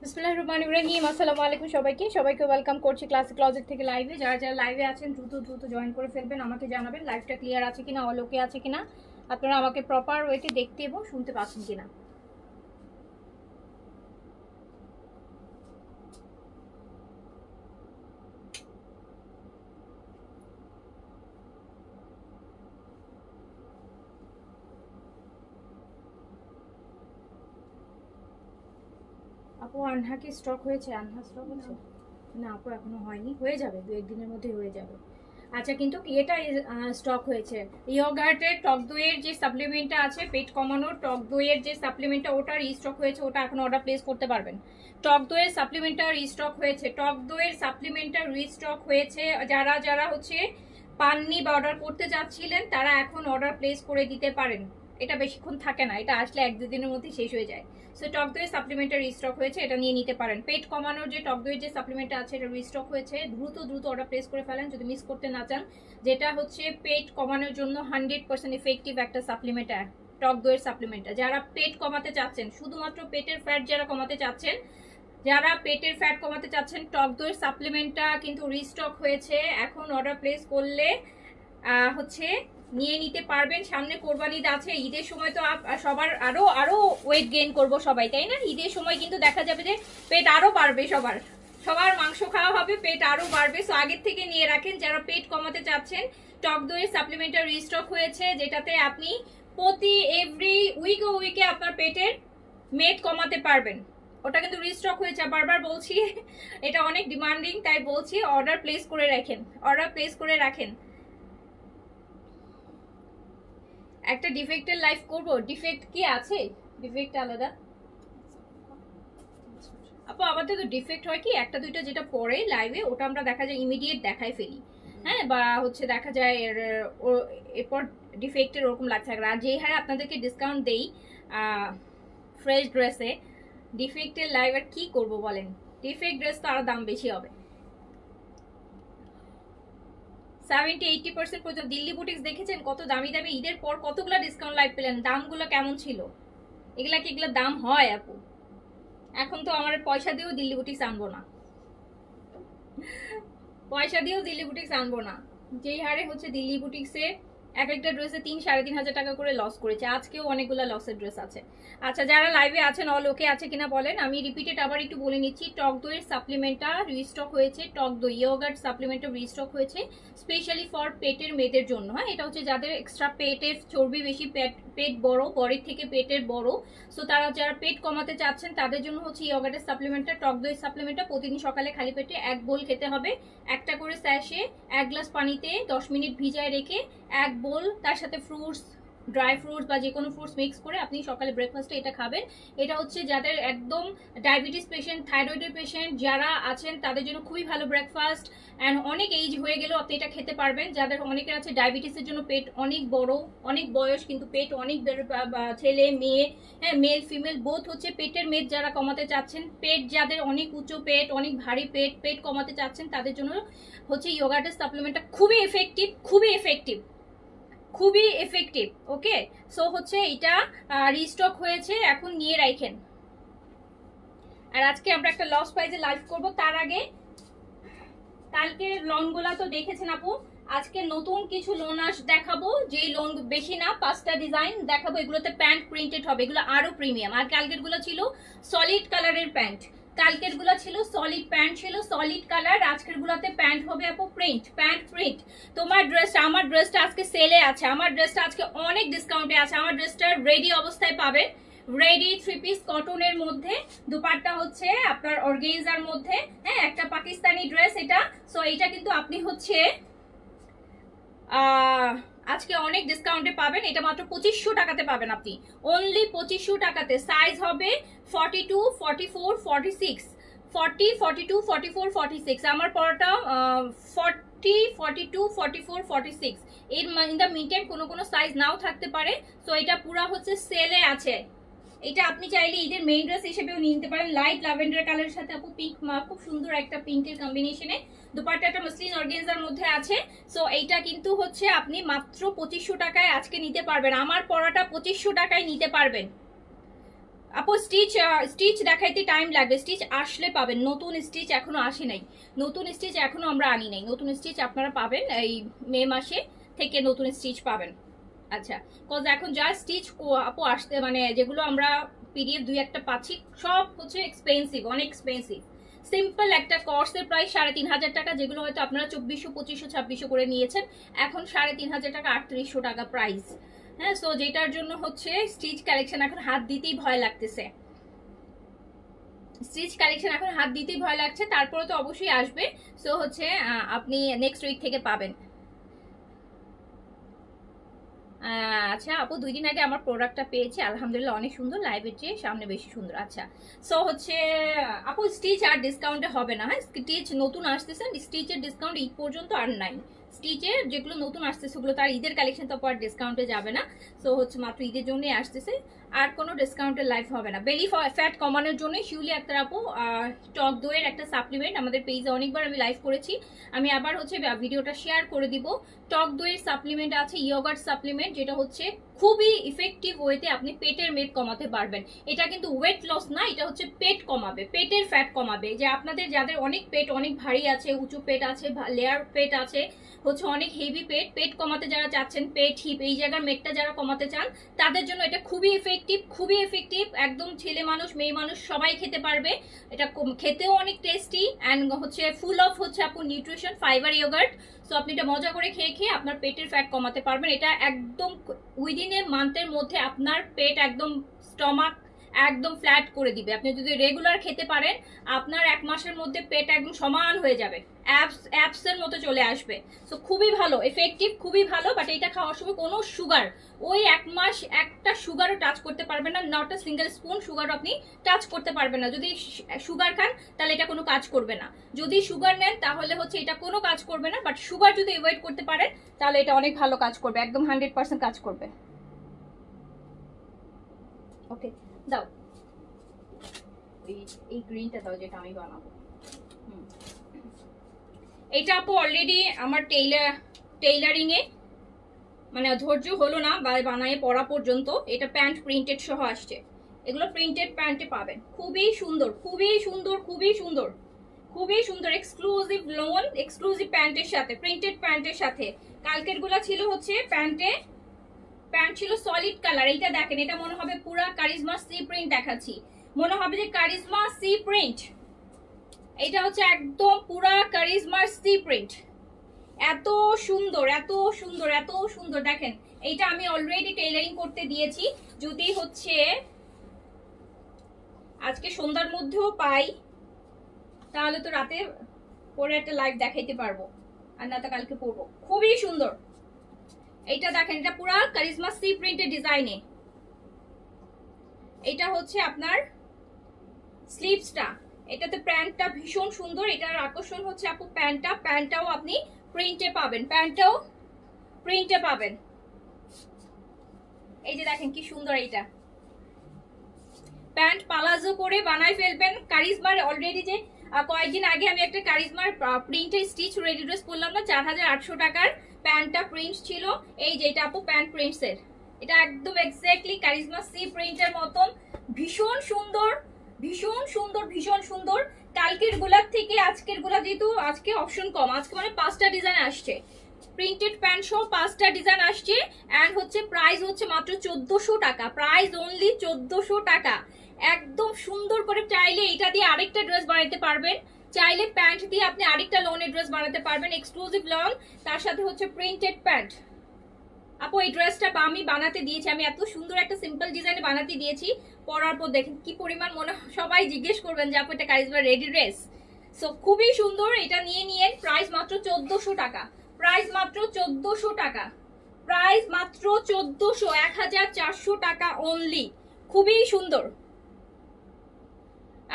বিসমিল্লাহির রহমানির রহিম। আসসালামু আলাইকুম সবাইকে ওয়েলকাম করছি ক্লাসিক ক্লজেট থেকে লাইভে। যারা যারা লাইভে আছেন দ্রুত জয়েন করে ফেলবেন, আমাকে জানাবেন লাইভটা ক্লিয়ার আছে কিনা, অল ওকে আছে কিনা, আপনারা আমাকে প্রপার ওয়েতে দেখতে এবং শুনতে পাচ্ছেন কিনা। আপু আনহা কি স্টক হয়েছে? আনহা স্টক হয়েছে না আপু, এখনো হয়নি, হয়ে যাবে, 2-1 দিনের মধ্যে হয়ে যাবে। আচ্ছা, কিন্তু এটা স্টক হয়েছে ইয়োগার্টের টক দইয়ের যে সাপ্লিমেন্টটা আছে, পেট কমানোর টক দইয়ের যে সাপ্লিমেন্টটা, ওটার স্টক হয়েছে, ওটা এখন অর্ডার প্লেস করতে পারবেন। টক দইয়ের সাপ্লিমেন্টটা রিস্টক হয়েছে, টক দইয়ের সাপ্লিমেন্টটা রিস্টক হয়েছে। যারা যারা হচ্ছে পাননি বা অর্ডার করতে চাচ্ছিলেন তারা এখন অর্ডার প্লেস করে দিতে পারেন। এটা বেশিক্ষণ থাকে না, এটা আসলে 1-2 দিনের মধ্যে শেষ হয়ে যায়। সো টক দইয়ের সাপ্লিমেন্টটা রিস্টক হয়েছে, এটা নিয়ে নিতে পারেন। পেট কমানোর যে টক দইয়ের যে সাপ্লিমেন্টটা আছে এটা রিস্টক হয়েছে, দ্রুত অর্ডার প্লেস করে ফেলেন যদি মিস করতে না চান। যেটা হচ্ছে পেট কমানোর জন্য 100% ইফেক্টিভ একটা সাপ্লিমেন্ট, টক দইয়ের সাপ্লিমেন্টটা। যারা পেট কমাতে চাচ্ছেন, শুধুমাত্র পেটের ফ্যাট যারা কমাতে চাচ্ছেন, টক দইয়ের সাপ্লিমেন্টটা কিন্তু রিস্টক হয়েছে। এখন অর্ডার প্লেস করলে হচ্ছে নিয়ে নিতে পারবেন। সামনে কোরবানি ঈদ আছে, ঈদের সময় তো সবার আরো ওয়েট গেইন করব সবাই, তাই না? ঈদের সময় কিন্তু দেখা যাবে যে পেট আরো বাড়বে, সবার মাংস খাওয়া হবে, পেট আরো বাড়বে। সো আগের থেকে নিয়ে রাখেন যারা পেট কমাতে চাচ্ছেন। টক দইয়ের সাপ্লিমেন্টটা রিস্টক হয়েছে, যেটাতে আপনি প্রতি এভরি উইকে আপনার পেটের মেদ কমাতে পারবেন। ওটা কিন্তু রিস্টক হয়েছে, বারবার বলছি এটা অনেক ডিমান্ডিং, তাই বলছি অর্ডার প্লেস করে রাখেন। একটা ডিফেক্টের লাইভ করব। ডিফেক্ট কি আছে? ডিফেক্ট আলাদা আপু, আমাদের তো ডিফেক্ট হয় কি, একটা দুইটা যেটা পরে লাইভে ওটা আমরা দেখা যায় ইমিডিয়েট দেখাই ফেলি, হ্যাঁ, বা হচ্ছে দেখা যায় এরপর ডিফেক্টের ওরকম লাগছে। আর যেই হারে আপনাদেরকে ডিসকাউন্ট দেই ফ্রেশ ড্রেসে, ডিফেক্টের লাইভ আর কি করব বলেন? ডিফেক্ট ড্রেস তো আরো দাম বেশি হবে। 70-80% পর্যন্ত। দিল্লি বুটিক্স দেখেছেন কত দামি দামি, ঈদের পর কতগুলো ডিসকাউন্ট লাইভ পেলেন, দামগুলো কেমন ছিল? এগুলা দাম হয় আপু? এখন তো আমার পয়সা দিয়েও দিল্লি বুটিক্স আনবো না, যেই হারে হচ্ছে দিল্লি বুটিক্সে এক একটা ড্রেসে 3-3.5 টাকা করে লস করেছে। আজকেও অনেকগুলো লসের ড্রেস আছে। আচ্ছা, যারা লাইভে আছেন অল ওকে আছে কিনা বলেন। আমি রিপিটেড আবার একটু বলে নিচ্ছি, টক দইয়ের সাপ্লিমেন্টটা রিস্টক হয়েছে, টক দই ইয়োগার্ট সাপ্লিমেন্টটা রিস্টক হয়েছে স্পেশালি ফর পেটের মেয়েদের জন্য। হ্যাঁ, এটা হচ্ছে যাদের এক্সট্রা পেটের চর্বি বেশি, পেট বড়, বডির থেকে পেটের বড়, সো তারা যারা পেট কমাতে চাচ্ছেন তাদের জন্য হচ্ছে ইয়োগার্টের সাপ্লিমেন্টটা, টক দইয়ের সাপ্লিমেন্টটা প্রতিদিন সকালে খালি পেটে 1 বোল খেতে হবে। একটা করে স্যাশে 1 গ্লাস পানিতে 10 মিনিট ভিজায় রেখে 1 বোল, তার সাথে ফ্রুটস, ড্রাই ফ্রুটস বা যে কোনো ফ্রুটস মিক্স করে আপনি সকালে ব্রেকফাস্টে এটা খাবেন। এটা হচ্ছে যাদের একদম ডায়াবেটিস পেশেন্ট, থাইরয়েডের পেশেন্ট যারা আছেন তাদের জন্য খুবই ভালো ব্রেকফাস্ট। অ্যান্ড অনেক এইজ হয়ে গেলেও আপনি এটা খেতে পারবেন। যাদের অনেকের আছে ডায়াবেটিসের জন্য পেট অনেক বড়, অনেক বয়স কিন্তু পেট অনেক, ছেলে মেয়ে, হ্যাঁ, মেল ফিমেল বোথ হচ্ছে পেটের মেদ যারা কমাতে চাচ্ছেন, পেট যাদের অনেক উঁচু পেট, অনেক ভারী পেট কমাতে চাচ্ছেন তাদের জন্য হচ্ছে ইয়োগার্টের সাপ্লিমেন্টটা খুবই এফেক্টিভ। ওকে, সো হচ্ছে এটা রিস্টক হয়েছে, এখন নিয়ে রাখেন। আর আজকে আমরা একটা লস প্রাইজে লাইভ করব। তার আগে কালকে লোনগুলা তো দেখেছেন আপু, আজকে নতুন কিছু লোন দেখাবো, যেই লোন বেশি না, 5টা ডিজাইন দেখাবো। এগুলোতে প্যান্ট প্রিন্টেড হবে, এগুলো আরো প্রিমিয়াম। আর কালকের গুলো ছিল সলিড কালারের প্যান্ট, সলিড প্যান্ট ছিল, সলিড কালার। আজকের গুলোতে প্যান্ট হবে আপু প্যান্ট প্রিন্ট। তোমার ড্রেসটা, আমার ড্রেসটা আজকে সেলে আছে, আমার ড্রেসটা আজকে অনেক ডিসকাউন্টে আছে। আমার ড্রেসটা রেডি অবস্থায় পাবেন, রেডি 3 পিস কটনের মধ্যে, দুপাট্টা হচ্ছে আপনার অর্গেনজার মধ্যে, হ্যাঁ, একটা পাকিস্তানি ড্রেস এটা। সো এটা কিন্তু আপনি হচ্ছে আজকে অনেক ডিসকাউন্টে পাবেন, এটা মাত্র 2500 টাকাতে পাবেন আপনি, অনলি 2500 টাকাতে। সাইজ হবে 42, 44, 46, 40, 42, 44, 46। আমার পরটা 40, 42, 44, 46 এর ইন দ্য মিন টাইম কোনো সাইজ নাও থাকতে পারে। সো এটা পুরা হচ্ছে সেলে আছে। এটা আপনি চাইলে ঈদের মেইন ড্রেস হিসেবেও নিতে পারেন, লাইট ল্যাভেন্ডার কালারের সাথে আপু পিঙ্ক, খুব সুন্দর একটা পিঙ্কের কম্বিনেশনে। দুপাট্টাটা মসলিন অর্গানজার মধ্যে আছে। সো এইটা কিন্তু হচ্ছে আপনি মাত্র 2500 টাকায় আজকে নিতে পারবেন, আমার পরাটা 2500 টাকায় নিতে পারবেন। আপু স্টিচ দেখাইতে টাইম লাগবে, স্টিচ আসলে পাবেন, নতুন স্টিচ এখনো আসে নাই, নতুন স্টিচ এখনো আমরা আনি নাই, নতুন স্টিচ আপনারা পাবেন এই মে মাসে থেকে নতুন স্টিচ পাবেন। আচ্ছা, কজ এখন যা স্টিচ আপু আসতে মানে যেগুলো আমরা পিডিএফ দুই একটা পাচ্ছি সব হচ্ছে এক্সপেন্সিভ, অনেক এক্সপেন্সিভ। সিম্পল একটা কোর্সের প্রাইস 3500 টাকা, যেগুলো হয়তো আপনারা 2400, 2500, 2600 করে নিয়েছেন, এখন 3500 টাকা, 3800 টাকা প্রাইস। হ্যাঁ, সো যেটার জন্য হচ্ছে স্টিচ কালেকশন এখন হাত দিতেই ভয় লাগতেছে, স্টিচ কালেকশন এখন হাত দিতেই ভয় লাগছে, তারপরে তো অবশ্যই আসবে। সো হচ্ছে আপনি নেক্সট উইক থেকে পাবেন। আচ্ছা আপু, 2 দিন আগে আমার প্রোডাক্টটা পেয়েছি, আলহামদুলিল্লাহ অনেক সুন্দর, লাইভের চেয়ে সামনে বেশি সুন্দর। আচ্ছা, সো হচ্ছে আপু স্টিচ আর ডিসকাউন্টে হবে না, হ্যাঁ স্টিচ নতুন আসতেছে, স্টিচের ডিসকাউন্ট ঈদ পর্যন্ত আর নাই, স্টিচের যেগুলো নতুন আসতেছে ওগুলো তার ঈদের কালেকশন তো আর ডিসকাউন্টে যাবে না। সো হচ্ছে মাত্র ঈদের জন্যই আসতেছে, আর কোনো ডিসকাউন্টের লাইভ হবে না। বেলি ফ্যাট কমানোর জন্য শিউলি আক্তার আপু টক দইয়ের একটা সাপ্লিমেন্ট আমাদের পেজে অনেকবার আমি লাইভ করেছি, আমি আবার হচ্ছে ভিডিওটা শেয়ার করে দিব। টক দইয়ের সাপ্লিমেন্ট আছে, ইয়োগার্ট সাপ্লিমেন্ট, যেটা হচ্ছে খুবই ইফেক্টিভ ওয়েতে আপনি পেটের মেদ কমাতে পারবেন। এটা কিন্তু ওয়েট লস না, এটা হচ্ছে পেট কমাবে, পেটের ফ্যাট কমাবে। যে আপনাদের যাদের অনেক পেট অনেক ভারী আছে, উঁচু পেট আছে, লেয়ার পেট আছে, হচ্ছে অনেক হেভি পেট, পেট কমাতে যারা চাচ্ছেন, পেট হিপ এই জায়গার মেদটা যারা কমাতে চান, তাদের জন্য এটা খুবই এফেক্টিভ, খুবই এফেক্টিভ। একদম ছেলে মানুষ মেয়ে মানুষ সবাই খেতে পারবে, এটা খেতেও অনেক টেস্টি অ্যান্ড হচ্ছে ফুল অফ হচ্ছে আপু নিউট্রিশন, ফাইবার, ইয়োগার্ট। সো আপনি এটা মজা করে খেয়ে খেয়ে আপনার পেটের ফ্যাট কমাতে পারবেন। এটা একদম উইদিন এ মান্থের মধ্যে আপনার পেট একদম স্টমাক একদম ফ্ল্যাট করে দিবে। আপনি যদি রেগুলার খেতে পারেন, আপনার 1 মাসের মধ্যে পেট একদম সমান হয়ে যাবে, অ্যাপসের মতো চলে আসবে। সো খুবই ভালো, এফেক্টিভ, খুবই ভালো। বাট এটা খাওয়ার সময় কোনো সুগার, ওই 1 মাস একটা সুগারও টাচ করতে পারবেন না, নট আ সিঙ্গেল স্পুন সুগারও আপনি টাচ করতে পারবেন না। যদি সুগার খান তাহলে এটা কোনো কাজ করবে না, যদি সুগার নেন তাহলে হচ্ছে এটা কোনো কাজ করবে না। বাট সুগার যদি অ্যাভয়েড করতে পারেন তাহলে এটা অনেক ভালো কাজ করবে, একদম 100% কাজ করবে। ওকে দাও, এই গ্রিনটা দাও যেটা আমি বানাবো। এটা আপু অলরেডি আমার টেইলারিং এ মানে ধৈর্য হলো না বানায় পড়া পর্যন্ত, এটা প্যান্ট প্রিন্টেড সহ আসছে, এগুলো প্রিন্টেড প্যান্টে পাবেন, খুবই সুন্দর, খুবই সুন্দর, খুবই সুন্দর, খুবই সুন্দর, এক্সক্লুসিভ লোন, এক্সক্লুসিভ প্যান্টের সাথে, প্রিন্টেড প্যান্টের সাথে। কালকের গুলা ছিল হচ্ছে প্যান্ট ছিল সলিড কালার, এইটা দেখেন, এটা মনে হবে পুরা কারিজমা সি প্রিন্ট দেখাচ্ছি, মনে হবে যে কারিজমা সি প্রিন্ট, এটা হচ্ছে একদম পুরা কারিজমা সি প্রিন্ট, এত সুন্দর, এত সুন্দর, এত সুন্দর। দেখেন এইটা আমি অলরেডি টেইলারিং করতে দিয়েছি, যদি হচ্ছে আজকে সন্ধ্যার মধ্যেও পাই তাহলে তো রাতে পরে একটা লাইভ দেখাইতে পারবো, আর না তো কালকে পরবো। খুবই সুন্দর, এইটা দেখেন, এটা পুরা কারিজমা সি প্রিন্টের ডিজাইনে। এটা হচ্ছে আপনার স্লিভসটা, এটাতে প্যান্টটা ভীষণ সুন্দর, এটার আকর্ষণ হচ্ছে আপু প্যান্টটাও আপনি প্রিন্টে পাবেন, প্যান্টটাও প্রিন্টে পাবেন। এই যে দেখেন কি সুন্দর, এইটা প্যান্ট পালাজো করে বানায় ফেলবেন। কারিজমার অলরেডি যে কয়েকদিন আগে আমি একটা কারিজমার প্রিন্টের স্টিচ রেডি ড্রেস করলাম না, 4800 টাকার প্যান্টটা প্রিন্ট ছিল, এই যে এটা আপু প্যান্ট প্রিন্টসের, এটা একদম এক্স্যাক্টলি কারিজমা সি প্রিন্টের মতন, ভীষণ সুন্দর, ভীষণ সুন্দর, ভীষণ সুন্দর। কালকের গুলার থেকে আজকের গুলা, যেহেতু আজকে অপশন কম, আজকে মানে 5টা ডিজাইন আসছে, প্রিন্টেড প্যান্ট সহ 5টা ডিজাইন আসছে, এন্ড হচ্ছে প্রাইস হচ্ছে মাত্র 1400 টাকা, প্রাইস অনলি 1400 টাকা। একদম সুন্দর করে চাইলে এটা দিয়ে আরেকটা ড্রেস বানাতে পারবেন, চাইলে প্যান্ট দিয়ে আপনি আরেকটা লনের ড্রেস বানাতে পারবেন, এক্সক্লুসিভ লন, তার সাথে হচ্ছে প্রিন্টেড প্যান্ট। আপু এই ড্রেসটা আমি বানাতে দিয়েছি, আমি এত সুন্দর একটা সিম্পল ডিজাইনে বানাতে দিয়েছি, পরার পর দেখেন কি পরিমাণ মনে, সবাই জিজ্ঞেস করবেন যে আপু এটা কারিজমা রেডি ড্রেস। সো খুবই সুন্দর, এটা নিয়ে প্রাইস মাত্র 1400 টাকা, প্রাইস মাত্র 1400 টাকা, প্রাইস মাত্র 1400, 1400 টাকা অনলি। খুবই সুন্দর।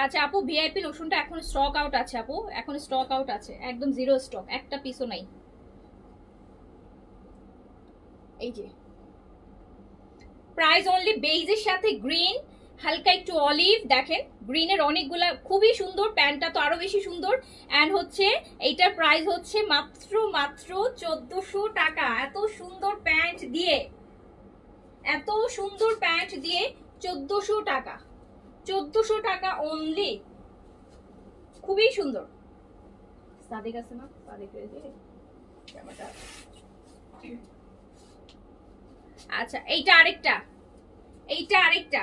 আচ্ছা আপু, ভিআইপি লোশনটা এখন স্টক আউট আছে আপু, এখন স্টক আউট আছে, একদম জিরো স্টক, একটা পিসও নাই। এই যে প্রাইস অনলি, বেইজের সাথে গ্রিন, হালকা একটু অলিভ, দেখেন গ্রিনের অনেকগুলা, খুবই সুন্দর। প্যান্টটা তো আরো বেশি সুন্দর। এন্ড হচ্ছে এইটার প্রাইস হচ্ছে মাত্র মাত্র 1400 টাকা। এত সুন্দর প্যান্ট দিয়ে, এত সুন্দর প্যান্ট দিয়ে 1400 টাকা, 1400 টাকা অনলি। খুবই সুন্দর। সাদেক আছে না, সাদেক জামাটা। আচ্ছা এইটা আরেকটা, এইটা আরেকটা,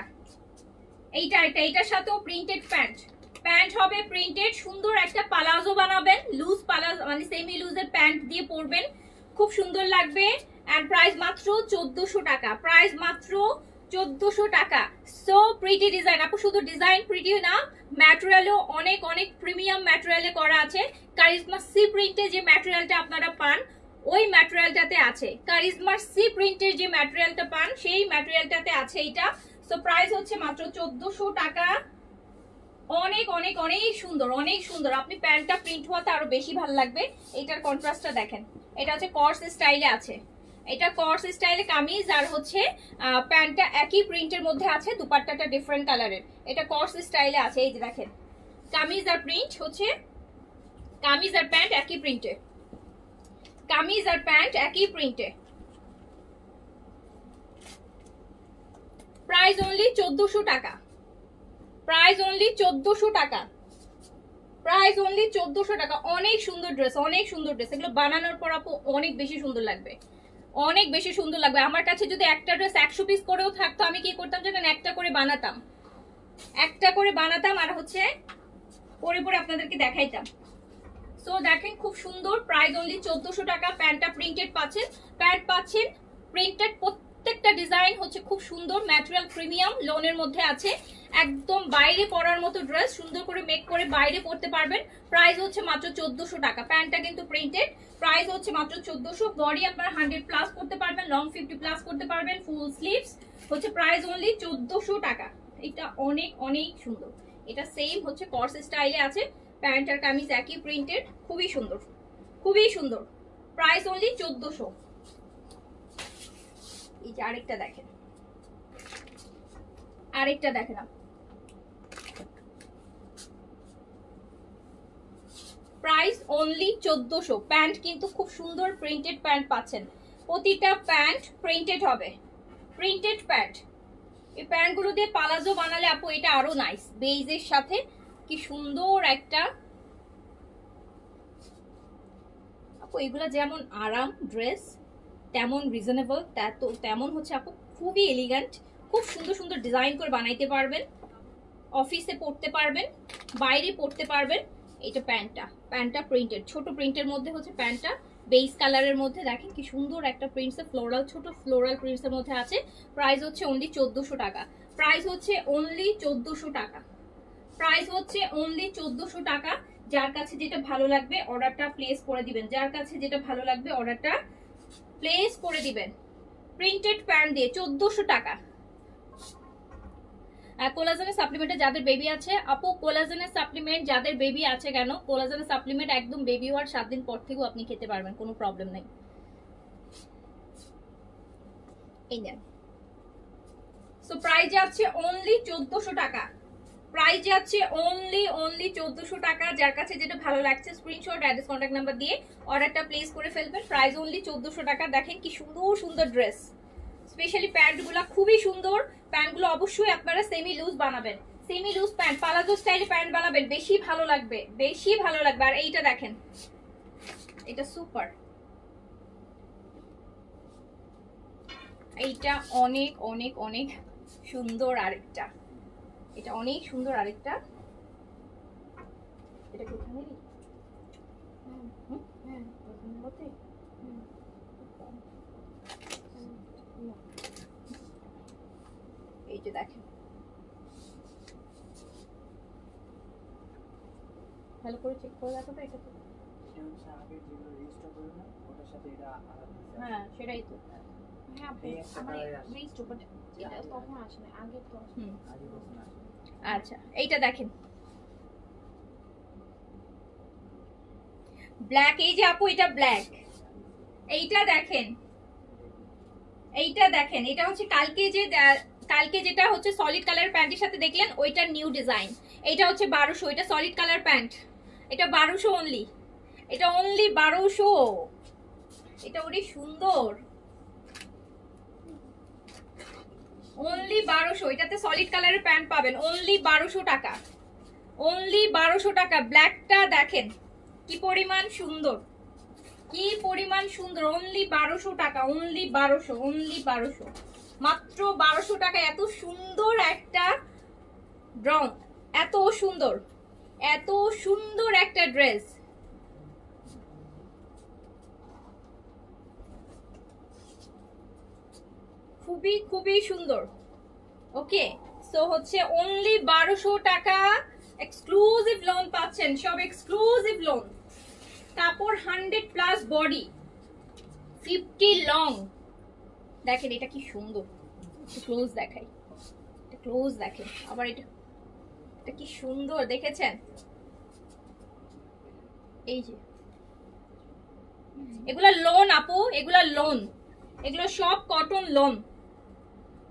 এইটা আরেকটা, এইটার সাথেও প্রিন্টেড প্যান্ট। প্যান্ট হবে প্রিন্টেড, সুন্দর একটা পালাজো বানাবেন, লুজ পালাজো মানে সেমি লুজের প্যান্ট দিয়ে পরবেন, খুব সুন্দর লাগবে। এন্ড প্রাইস মাত্র 1400 টাকা, প্রাইস মাত্র 1400 টাকা। সো প্রিটি ডিজাইন আপু, শুধু ডিজাইন প্রিটি না, ম্যাটেরিয়ালও অনেক অনেক প্রিমিয়াম ম্যাটেরিয়ালে করা আছে। কারিজমা সি প্রিন্টে যে ম্যাটেরিয়ালটা আপনারা পান ওই ম্যাটেরিয়ালটাতে আছে, কারিজমার সি প্রিন্টের যে ম্যাটেরিয়ালটা পান সেই ম্যাটেরিয়ালটাতে আছে এইটা। সো প্রাইস হচ্ছে মাত্র 1400 টাকা। অনেক অনেক অনেক সুন্দর, অনেক সুন্দর। আপনি প্যান্টটা প্রিন্ট হওয়াতে আরো বেশি ভালো লাগবে। এটার কন্ট্রাস্টটা দেখেন, এটা হচ্ছে কর্স স্টাইলে আছে, এটা কর্স স্টাইলে কামিজ, আর হচ্ছে প্যান্টটা একই প্রিন্টের মধ্যে আছে, দুপাট্টাটা ডিফারেন্ট কালারের। এটা কর্স স্টাইলে আছে, এই যে দেখেন কামিজ আর প্রিন্ট হচ্ছে, কামিজ আর প্যান্ট একই প্রিন্টে, কামিজ আর প্যান্ট একই প্রিন্টে। প্রাইস অনলি 1400 টাকা, প্রাইস অনলি 1400 টাকা, প্রাইস অনলি 1400 টাকা। অনেক সুন্দর ড্রেস, অনেক সুন্দর ড্রেস, এগুলো বানানোর পর আপু অনেক বেশি সুন্দর লাগবে, অনেক বেশি সুন্দর লাগবে। আমার কাছে যদি একটা ড্রেস 100 পিস করেও থাকতো, আমি কি করতাম জানেন, একটা করে বানাতাম, একটা করে বানাতাম, আর হচ্ছে পরে পরে আপনাদেরকে দেখাইতাম। সো দেখেন খুব সুন্দর, প্রাইস অনলি 1400 টাকা। প্যান্টটা প্রিন্টেড পাচ্ছেন, প্যান্ট পাচ্ছেন প্রিন্টেড, প্রত্যেকটা ডিজাইন হচ্ছে খুব সুন্দর, ম্যাটেরিয়াল প্রিমিয়াম, লোনের মধ্যে আছে, একদম বাইরে পরার মতো ড্রেস, সুন্দর করে মেক করে বাইরে পরতে পারবেন। প্রাইস হচ্ছে মাত্র 1400 টাকা। প্যান্টটা কিন্তু প্রিন্টেড, প্রাইস হচ্ছে মাত্র 1400। বডি আপনারা 100 প্লাস করতে পারবেন, লং 50 প্লাস করতে পারবেন, ফুল স্লিভস হচ্ছে প্রাইস অনলি 1400 টাকা। এটা অনেক অনেক সুন্দর, এটা সেম হচ্ছে কর্স স্টাইলে আছে, প্যান্ট আর কামিজ একই প্রিন্টেড, খুবই সুন্দর, খুবই সুন্দর। Price only 1400। এই যে আরেকটা দেখেন, আরেকটা দেখেন, প্রাইস অনলি 1400। প্যান্ট কিন্তু খুব সুন্দর প্রিন্টেড প্যান্ট পাচ্ছেন, প্রতিটা প্যান্ট প্রিন্টেড হবে, প্রিন্টেড প্যান্ট। এই প্যান্টগুলো দিয়ে পালাজো বানালে আপু এটা আরো নাইস, বেইজের সাথে কি সুন্দর একটা আপু। এগুলো যেমন আরাম ড্রেস, তেমন রিজনেবল, তেমন হচ্ছে আপু খুবই এলিগেন্ট, খুব সুন্দর সুন্দর ডিজাইন করে বানাইতে পারবেন, অফিসে পড়তে পারবেন, বাইরে পড়তে পারবেন। এটা প্যান্টটা, প্যান্টটা প্রিন্টেড, ছোট প্রিন্টের মধ্যে হচ্ছে প্যান্টটা, বেস কালারের মধ্যে দেখেন কি সুন্দর একটা প্রিন্টস, ফ্লোরাল, ছোট ফ্লোরাল প্রিন্টসের মধ্যে আছে। প্রাইস হচ্ছে অনলি 1400 টাকা, প্রাইস হচ্ছে অনলি 1400 টাকা, প্রাইস হচ্ছে অনলি 1400 টাকা। যার কাছে যেটা ভালো লাগবে অর্ডারটা প্লেস করে দিবেন, যার কাছে যেটা ভালো লাগবে অর্ডারটা প্লেস করে দিবেন। প্রিন্টেড প্যান্ট দিয়ে 1400 টাকা। কোলাজেনের সাপ্লিমেন্টে যাদের বেবি আছে আপু, কোলাজেনের সাপ্লিমেন্ট যাদের বেবি আছে, কেন কোলাজেনের সাপ্লিমেন্ট একদম বেবি হওয়ার 7 দিন পর থেকেও আপনি খেতে পারবেন, কোনো প্রবলেম নেই। এই নেন। সো প্রাইস যাচ্ছে অনলি 1400 টাকা, প্রাইস যাচ্ছে অনলি 1400 টাকা। যার কাছে যেটা ভালো লাগছে স্ক্রিনশট, অ্যাড্রেস, কন্ট্যাক্ট নাম্বার দিয়ে অর্ডারটা প্লেস করে ফেলবেন। প্রাইস অনলি 1400 টাকা। দেখেন কি সুন্দর সুন্দর ড্রেস, স্পেশালি প্যান্টগুলো খুবই সুন্দর। প্যান্টগুলো অবশ্যই আপনারা সেমি লুজ বানাবেন, সেমি লুজ প্যান্ট, পালাজো স্টাইলে প্যান্ট বানাবেন, বেশি ভালো লাগবে, বেশি ভালো লাগবে। আর এইটা দেখেন, এটা সুপার, এইটা অনেক অনেক অনেক সুন্দর। আরেকটা, এটা অনেক সুন্দর। আরেকটা, এটা কোথায় নিবি? এই যে দেখেন, ভালো করে চেক করে দেখো তো। এটা তো এটা হচ্ছে আগে যেগুলো রেজিস্টার করে না ওটার সাথে এটা আলাদা। হ্যাঁ সেটাই তো। হ্যাঁ আপু আমার রিস্ট বাট এটা তখন আসে না আগে তো আচ্ছা এইটা দেখেন ব্ল্যাক, এই যে আপু এটা ব্ল্যাক। এইটা দেখেন, এইটা দেখেন, এটা হচ্ছে কালকে যেটা হচ্ছে সলিড কালার প্যান্টের সাথে দেখলেন ওইটা নিউ ডিজাইন। এটা হচ্ছে 1200, এটা সলিড কালার প্যান্ট, এটা 1200 অনলি, এটা অনলি 1200। এটা ওরে সুন্দর, অনলি 1200। এটাতে সলিড কালারের প্যান্ট পাবেন অনলি 1200 টাকা, অনলি 1200 টাকা। ব্ল্যাকটা দেখেন কি পরিমাণ সুন্দর, কি পরিমাণ সুন্দর, অনলি 1200 টাকা, অনলি 1200, অনলি 1200, মাত্র 1200 টাকা। এত সুন্দর একটা রং, এত সুন্দর, এত সুন্দর একটা ড্রেস। খুবই খুবই সুন্দর। ওকে, সো হচ্ছে অনলি 1200 টাকা এক্সক্লুসিভ লোন পাচ্ছেন, সব এক্সক্লুসিভ লোন। কাপড় 100+ বডি, 50 লং। দেখেন এটা কি সুন্দর, ক্লোজ দেখাই, এটা ক্লোজ দেখেন আবার, এটা কি সুন্দর দেখেছেন। এই যে এগুলা লোন আপু, এগুলা লোন, এগুলো সব কটন লোন।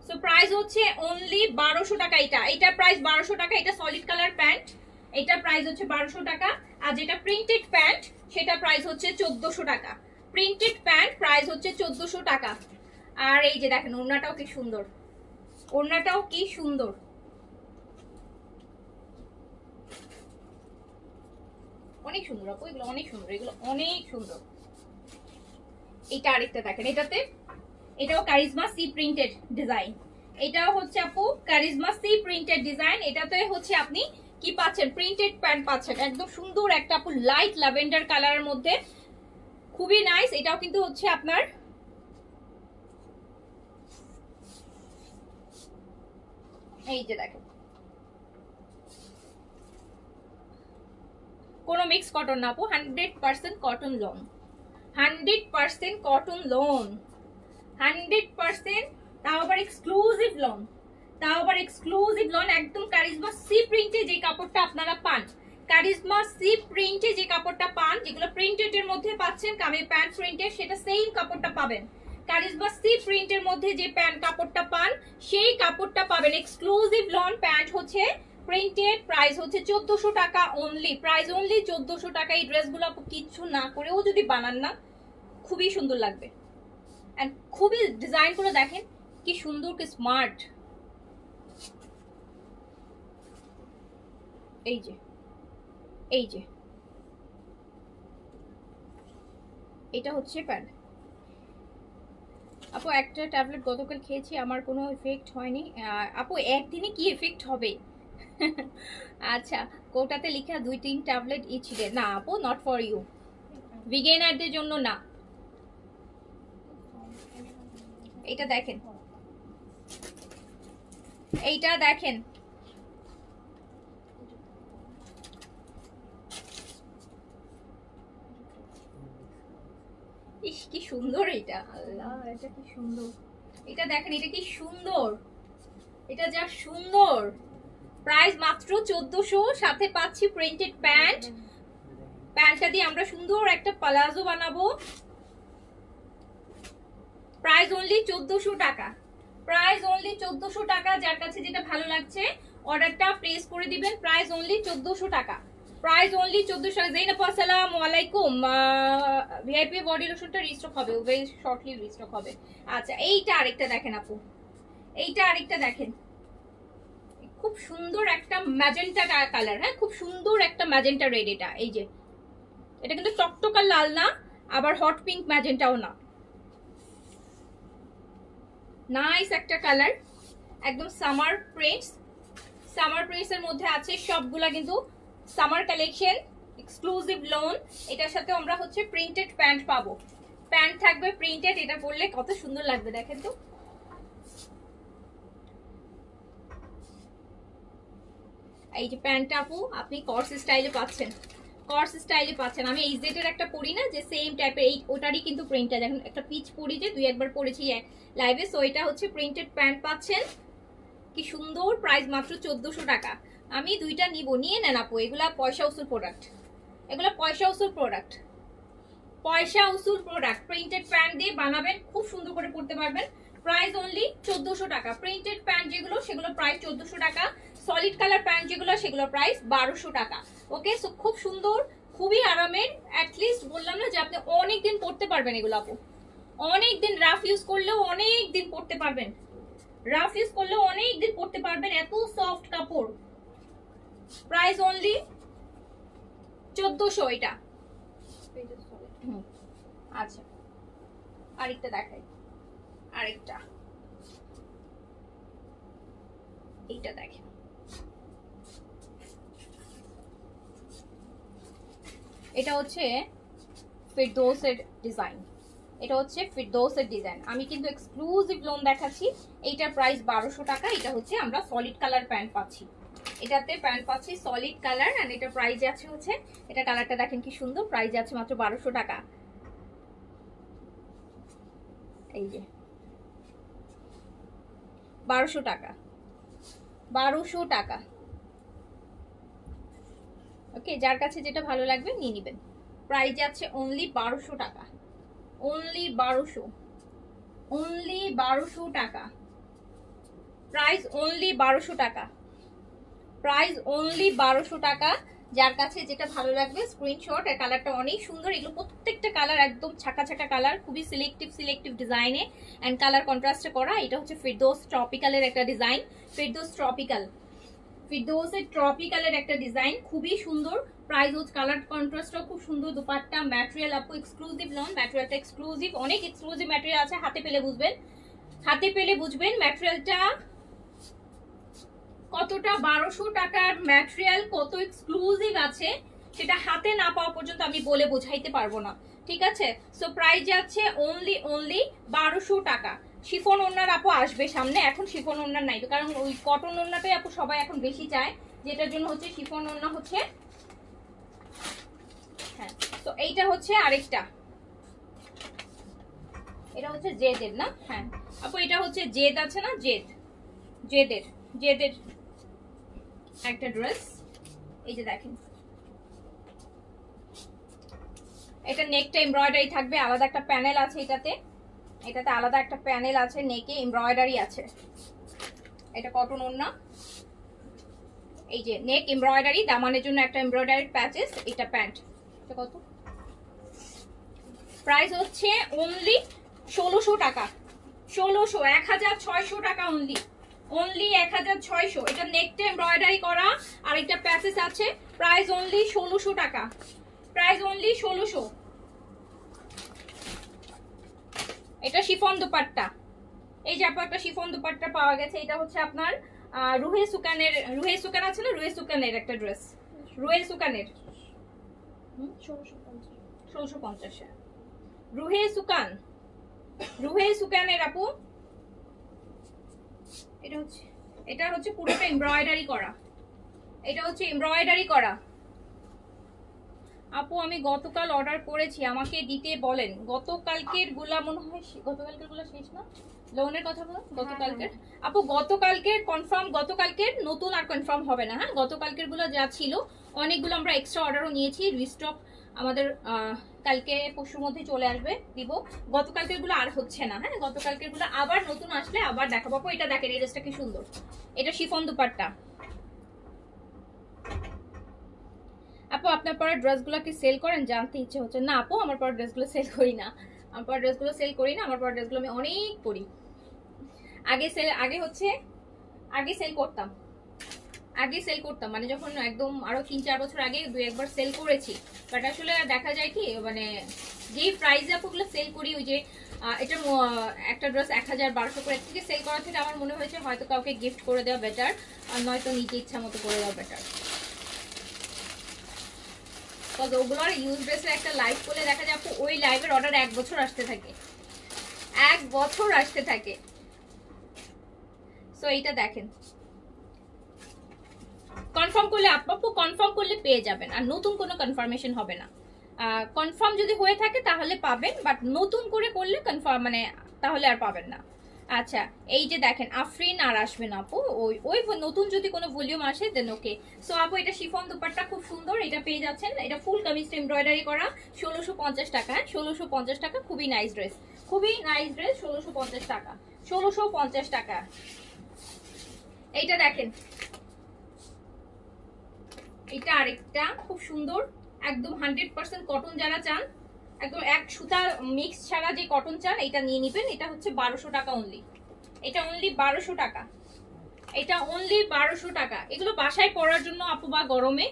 সো প্রাইস হচ্ছে অনলি 1200 টাকা। এটা প্রাইস 1200 টাকা। এটা সলিড কালার প্যান্ট, এটা প্রাইস হচ্ছে 1200 টাকা। আর যেটা প্রিন্টেড প্যান্ট সেটা প্রাইস হচ্ছে 1400 টাকা। প্রিন্টেড প্যান্ট প্রাইস হচ্ছে 1400 টাকা। আর এই যে দেখেন ওড়নাটাও কি সুন্দর, ওড়নাটাও কি সুন্দর, অনেক সুন্দর আপু, এগুলো অনেক সুন্দর, এগুলো অনেক সুন্দর। এটা আরেকটা দেখেন, এটাও কারিজমা সি প্রিন্টেড ডিজাইন। এটাও হচ্ছে আপু কারিজমা সি প্রিন্টেড ডিজাইন। এটাতে হচ্ছে আপনি কি পাচ্ছেন, প্রিন্টেড প্যান্ট পাচ্ছেন, একদম সুন্দর একটা আপু লাইট ল্যাভেন্ডার কালারের মধ্যে, খুবই নাইস। এটাও কিন্তু হচ্ছে আপনার এই যে দেখেন কোনো মিক্স কটন না আপু, 100% কটন লোন, 100% কটন লোন, 100%। তাও আবার এক্সক্লুসিভ লোন, তাও আবার এক্সক্লুসিভ লোন। একদম কারিজমা সি প্রিন্টে যে কাপড়টা আপনারা পান, কারিজমা সি প্রিন্টে যে কাপড়টা পান, যেগুলো প্রিন্টেড এর মধ্যে পাচ্ছেন কামি প্যান্ট প্রিন্টের, সেটা সেম কাপড়টা পাবেন। কারিজমা সি প্রিন্টের মধ্যে যে প্যান্ট কাপড়টা পান সেই কাপড়টা পাবেন। এক্সক্লুসিভ লন প্যান্ট হচ্ছে প্রিন্টেড, প্রাইস হচ্ছে 1400 টাকা অনলি, প্রাইস অনলি 1400 টাকা। এই ড্রেসগুলো কিচ্ছু না করেও যদি বানান না খুবই সুন্দর লাগবে। এন্ড খুবই ডিজাইনগুলো দেখেন কি সুন্দর, কি স্মার্ট। এই যে এই যে এটা হচ্ছে প্যান্ট। আপু একটা ট্যাবলেট গতকাল খেয়েছি, আমার কোনো এফেক্ট হয়নি। আপু একদিনে কি এফেক্ট হবে? আচ্ছা, কোটাতে লেখা 2-3 ট্যাবলেট ইচ ডে। না আপু, নট ফর ইউ, বিগিনারদের জন্য না। এটা দেখেন, এইটা দেখেন, ইস কি সুন্দর এটা, আল্লাহ এটা কি সুন্দর। এটা দেখেন, এটা কি সুন্দর, এটা যা সুন্দর। প্রাইস মাত্র 1400, সাথে পাচ্ছি প্রিন্টেড প্যান্ট। প্যান্টটা দিয়ে আমরা সুন্দর একটা পালাজো বানাবো। প্রাইস অনলি 1400 টাকা, প্রাইস অনলি 1400 টাকা। যার কাছে যেটা ভালো লাগছে অর্ডারটা প্লেস করে দিবেন। প্রাইস অনলি 1400 টাকা, প্রাইস অনলি 1400 টাকা। জেইন আপু আসসালামু আলাইকুম। ভিআইপি বডি লোশনটা রিস্টক হবে, ওই শর্টলি রিস্টক হবে। আচ্ছা এইটা আরেকটা দেখেন আপু, এইটা আরেকটা দেখেন, খুব সুন্দর একটা ম্যাজেন্টা কালার। হ্যাঁ, খুব সুন্দর একটা ম্যাজেন্টা রেড। এটা এই যে এটা কিন্তু টকটকা লাল না, আবার হট পিঙ্ক ম্যাজেন্টাও না, নাইস একটা কালার, একদম সামার প্রিন্টস। সামার প্রিন্টস এর মধ্যে আছে সবগুলা কিন্তু সামার কালেকশন, এক্সক্লুসিভ লোন। এটার সাথে আমরা হচ্ছে প্রিন্টেড প্যান্ট পাবো, প্যান্ট থাকবে প্রিন্টেড। এটা পরলে কত সুন্দর লাগবে দেখেন তো। এই যে প্যান্টটা আপু আপনি কর্স স্টাইলে পাচ্ছেন, কর্স স্টাইলে পাচ্ছেন। আমি এই জেটের একটা পরি না, যে সেম টাইপের এই ওটারই কিন্তু প্রিন্টটা দেখুন, একটা পিচ পরি যে দুই একবার পরেছি লাইভে। সো এটা হচ্ছে প্রিন্টেড প্যান্ট পাচ্ছেন, কি সুন্দর, প্রাইস মাত্র 1400 টাকা। আমি দুইটা নিব, নিয়ে নেন আপু, এগুলা পয়সা উসুল প্রোডাক্ট, এগুলা পয়সা উসুল প্রোডাক্ট, পয়সা উসুল প্রোডাক্ট। প্রিন্টেড প্যান্ট দিয়ে বানাবেন, খুব সুন্দর করে পড়তে পারবেন। প্রাইস অনলি 1400 টাকা। প্রিন্টেড প্যান্ট যেগুলো সেগুলো প্রাইস 1400 টাকা, সলিড কালার প্যান্ট যেগুলো সেগুলো প্রাইস 1200 টাকা। ওকে, সো খুব সুন্দর, খুবই আরামের। অ্যাটলিস্ট বললাম না যে আপনি অনেক দিন পড়তে পারবেন এগুলো আপু, অনেক দিন রাফ ইউজ করলেও অনেক দিন পড়তে পারবেন, রাফ ইউজ করলেও অনেক দিন পড়তে পারবেন, এত সফট কাপড়। প্রাইস অনলি 1400 এটা। আচ্ছা, আরেকটা দেখাই, আরেকটা এইটা দেখেন, এটা হচ্ছে ফিরদৌসের ডিজাইন, এটা হচ্ছে ফিরদৌসের ডিজাইন। আমি কিন্তু এক্সক্লুসিভ লোন দেখাচ্ছি। এইটার প্রাইস 1200 টাকা। এটা হচ্ছে আমরা সলিড কালার প্যান্ট পাচ্ছি, এটাতে প্যান্ট পাচ্ছি সলিড কালার, এন্ড এটা প্রাইস আছে হচ্ছে, এটা কালারটা দেখেন কি সুন্দর, প্রাইস আছে মাত্র 1200 টাকা। এই যে 1200 টাকা, 1200 টাকা। ওকে, যার কাছে যেটা ভালো লাগবে নিয়ে নেবেন। প্রাইস যাচ্ছে অনলি 1200 টাকা, অনলি 1200, অনলি 1200 টাকা। প্রাইস অনলি 1200 টাকা, প্রাইস অনলি 1200 টাকা। যার কাছে যেটা ভালো লাগবে স্ক্রিনশট। এর কালারটা অনেক সুন্দর, এগুলো প্রত্যেকটা কালার একদম ছাকা ছাকা কালার, খুবই সিলেক্টিভ ডিজাইনে এন্ড কালার কন্ট্রাস্টে করা। এটা হচ্ছে ফিরদৌস ট্রপিক্যালের একটা ডিজাইন, ফিরদৌস ট্রপিক্যাল, ফিরদৌসের ট্রপিক্যালের একটা ডিজাইন, খুবই সুন্দর। প্রাইস হচ্ছে, কালার কন্ট্রাস্টও খুব সুন্দর। দুপাট্টা ম্যাটেরিয়াল আপু এক্সক্লুসিভ লন, ম্যাটেরিয়ালটা এক্সক্লুসিভ, অনেক এক্সক্লুসিভ ম্যাটেরিয়াল আছে, হাতে পেলে বুঝবেন, হাতে পেলে বুঝবেন ম্যাটেরিয়ালটা কতটা। 1200 টাকার ম্যাটেরিয়াল কত এক্সক্লুসিভ আছে সেটা হাতে না পাওয়া পর্যন্ত আমি বলে বোঝাইতে পারবো না, ঠিক আছে। সো প্রাইস যাচ্ছে অনলি 1200 টাকা। শিফন ওড়নার আপু আসবে সামনে, এখন শিফন ওড়নার নাই তো, কারণ ওই কটন ওড়নাটাই আপু সবাই এখন বেশি চায়, যেটার জন্য হচ্ছে শিফন ওড়না হচ্ছে। হ্যাঁ, তো এইটা হচ্ছে আরেকটা, এটা হচ্ছে জেদের না, হ্যাঁ আপু এটা হচ্ছে জেদ আছে না, জেদের একটা ড্রেস। এই যে দেখেন, এটা নেকটা এমব্রয়ডারি থাকবে, আলাদা একটা প্যানেল আছে এটাতে, এটাতে আলাদা একটা প্যানেল আছে, নেকে এমব্রয়ডারি আছে। এটা কটন ওড়না, এই যে নেক এমব্রয়ডারি, দামানের জন্য একটা এমব্রয়ডারি প্যাচেস। এটা প্যান্ট, এটা কত? প্রাইস হচ্ছে অনলি 1600 টাকা, 1600, 1600 টাকা অনলি, অনলি 1600। এটা নেকটা এমব্রয়ডারি করা আর একটা প্যাচেস আছে। প্রাইস অনলি 1600 টাকা, প্রাইস অনলি 1600। এটা শিফন দুপাট্টা, এই যে আপনার একটা শিফন দুপাট্টা পাওয়া গেছে। এটা হচ্ছে আপনার রুহে সুকানের, রুহে সুকান আছে না, রুহে সুকানের একটা ড্রেস, রুহে সুকানের 1650, রুহে সুকান, রুহে সুকানের আপু। এটা হচ্ছে পুরোটা এমব্রয়ডারি করা, এটা হচ্ছে এমব্রয়ডারি করা। আপু আমি গতকাল অর্ডার করেছি, আমাকে দিতে বলেন। গতকালকের গুলা মনে হয়, গতকালকের গুলা শেষ না, লোনের কথা বলো, গতকালকের আপু, গতকালকের কনফার্ম, গতকালকের নতুন আর কনফার্ম হবে না। হ্যাঁ, গতকালকের গুলো যা ছিল অনেকগুলো আমরা এক্সট্রা অর্ডারও নিয়েছি, রিস্টক আমাদের কালকে পরশুর মধ্যে চলে আসবে, দিব। গতকালকের গুলো আর হচ্ছে না। হ্যাঁ, গতকালকের গুলো আবার নতুন আসলে আবার দেখাবো। আপু এটা দেখেন, এই ড্রেসটা কি সুন্দর, এটা শিফন দুপাট্টা। আপু আপনার পরে ড্রেসগুলো কি সেল করেন, জানতে ইচ্ছে হচ্ছে। না আপু, আমার পরে ড্রেসগুলো সেল করি না, আমার পরে ড্রেসগুলো সেল করি না, আমার পরে ড্রেসগুলো আমি অনেক পরি। আগে সেল করতাম, আগে সেল করতাম, মানে যখন একদম আরো 3-4 বছর আগে 2-1 সেল করেছি। বাট আসলে দেখা যায় কি, মানে যেই প্রাইসে আপুগুলো সেল করি, ওই যে এটা একটা ড্রেস 1000-1200 করে থেকে সেল করা থেকে আমার মনে হয়েছে হয়তো কাউকে গিফট করে দেওয়া বেটার, আর নয়তো নিজে ইচ্ছা মতো করে দেওয়া বেটার। ওগুলোর ইউজ ড্রেসের একটা লাইভ করলে দেখা যায় আপু, ওই লাইভের অর্ডার 1 বছর আসতে থাকে, 1 বছর আসতে থাকে। সো এইটা দেখেন, কনফার্ম করলে আপু কনফার্ম করলে পেয়ে যাবেন, আর নতুন কোনো কনফার্মেশন হবে না। কনফার্ম যদি হয়ে থাকে তাহলে পাবেন, বাট নতুন করে করলে কনফার্ম মানে তাহলে আর পাবেন না। আচ্ছা, এই যে দেখেন আফরিন আর আসবে না আপু, ওই নতুন যদি কোনো ভলিউম আসে দেন ওকে। সো আপু এটা শিফন দুপাট্টা খুব সুন্দর, এটা পেয়ে যাচ্ছেন। এটা ফুল কামিজ এমব্রয়ডারি করা, 1650 টাকা। 1650 টাকা, খুবই নাইস ড্রেস, খুবই নাইস ড্রেস। 1650 টাকা, 1650 টাকা। এইটা দেখেন, এটা আরেকটা খুব সুন্দর, একদম 100% কটন যারা চান, একদম এক সুতা মিক্স ছাড়া যে কটন চান এটা নিয়ে নেবেন। এটা হচ্ছে 1200 টাকা অনলি, এটা অনলি 1200 টাকা, এটা অনলি 1200 টাকা। এগুলো বাসায় পরার জন্য আপু বা গরমে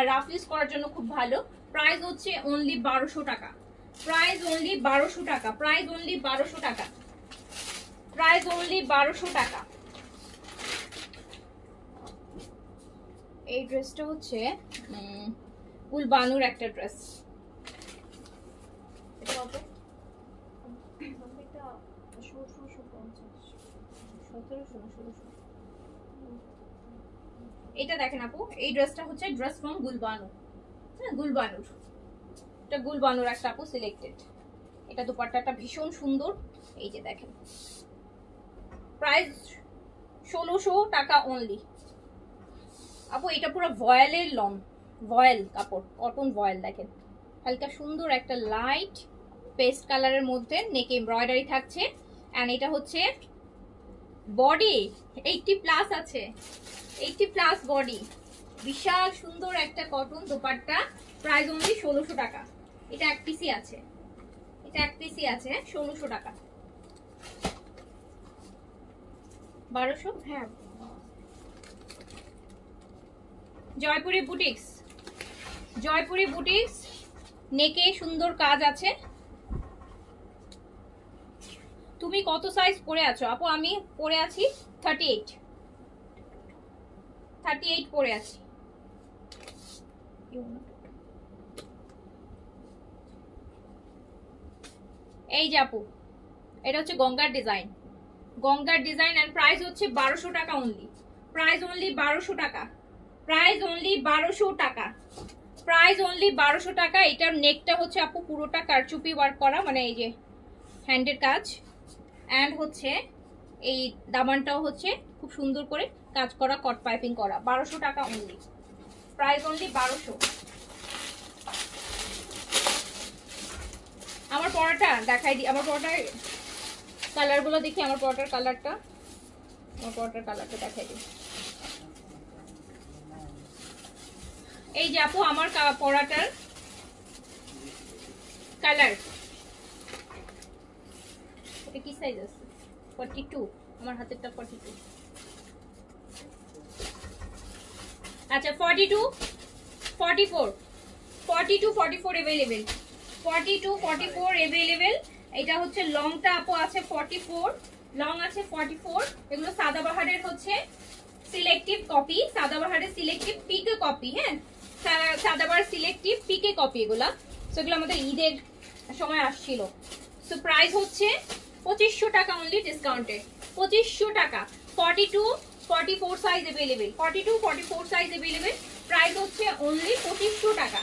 রাফ ইউজ করার জন্য খুব ভালো। প্রাইস হচ্ছে অনলি 1200 টাকা, প্রাইস অনলি 1200 টাকা, প্রাইস অনলি 1200 টাকা, প্রাইস অনলি 1200 টাকা। এই ড্রেসটা হচ্ছে গুলবানুর একটা ড্রেস। এটা কত? এটা 1650 1700 না 1600। এটা দেখেন আপু, এই ড্রেসটা হচ্ছে ড্রেস ফ্রম গুলবানু। হ্যাঁ, গুলবানুর, এটা গুলবানুর একটা আপু সিলেক্টেড। এটা দুপাট্টাটা ভীষণ সুন্দর, এই যে দেখেন। প্রাইস 1600 টাকা অনলি আপু। এটা পুরো ভয়েলের লং, ভয়েল কাপড়, কটন ভয়েল। দেখেন হালকা সুন্দর একটা লাইট পেস্ট কালারের মধ্যে নেকে এমব্রয়ডারি থাকছে। এন্ড এটা হচ্ছে বডি 80 প্লাস আছে, 80 প্লাস বডি, বিশাল সুন্দর একটা কটন দোপাট্টা। প্রাইস অনলি 1600 টাকা। এটা এক পিসি আছে, এটা এক পিসি আছে, 1600 টাকা। 1200। হ্যাঁ, জয়পুরি বুটিক্স, জয়পুরি বুটিক্স, নেকে সুন্দর কাজ আছে। তুমি কত সাইজ পরে আছো আপু? আমি পরে আছি 38, 38 পরে আছি। এই যে আপু, এটা হচ্ছে গঙ্গার ডিজাইন, গঙ্গার ডিজাইন। এন্ড প্রাইস হচ্ছে 1200 টাকা অনলি, প্রাইস অনলি 1200 টাকা, প্রাইস অনলি 1200 টাকা, প্রাইস অনলি 1200 টাকা। এটার নেকটা হচ্ছে আপু পুরোটা কারচুপি ওয়ার্ক করা, মানে এই যে হ্যান্ডের কাজ। অ্যান্ড হচ্ছে এই দামানটাও হচ্ছে খুব সুন্দর করে কাজ করা, কট পাইপিং করা। 1200 টাকা অনলি, প্রাইস অনলি 1200। আমার পরাটা দেখাই দিই, আমার পরাটার কালারগুলো দেখি। আমার পরাটার কালারটা, আমার পরাটার কালারটা দেখাই দিই। এই যে আপু আমার পরাটার কালার, এটা কি সাইজ আছে? 42, আমার হাতেরটা 42। আচ্ছা 42, 44, 42, 44 अवेलेबल, 42, 44 अवेलेबल। এটা হচ্ছে লংটা আপু আছে 44, লং আছে 44। এগুলো সাদাবাহারের হচ্ছে সিলেক্টিভ কপি, সাদাবাহারের সিলেক্টিভ পিকে কপি। হ্যাঁ, সাদাবাহার সিলেক্টিভ পিকে কপি এগুলা। সেগুলো আমাদের ঈদের সময় আসছিল। সো প্রাইস হচ্ছে 2500 টাকা অনলি ডিসকাউন্টে, 2500 টাকা। 42, 44 size available, 42, 44 size available. Price হচ্ছে অনলি 2500 টাকা,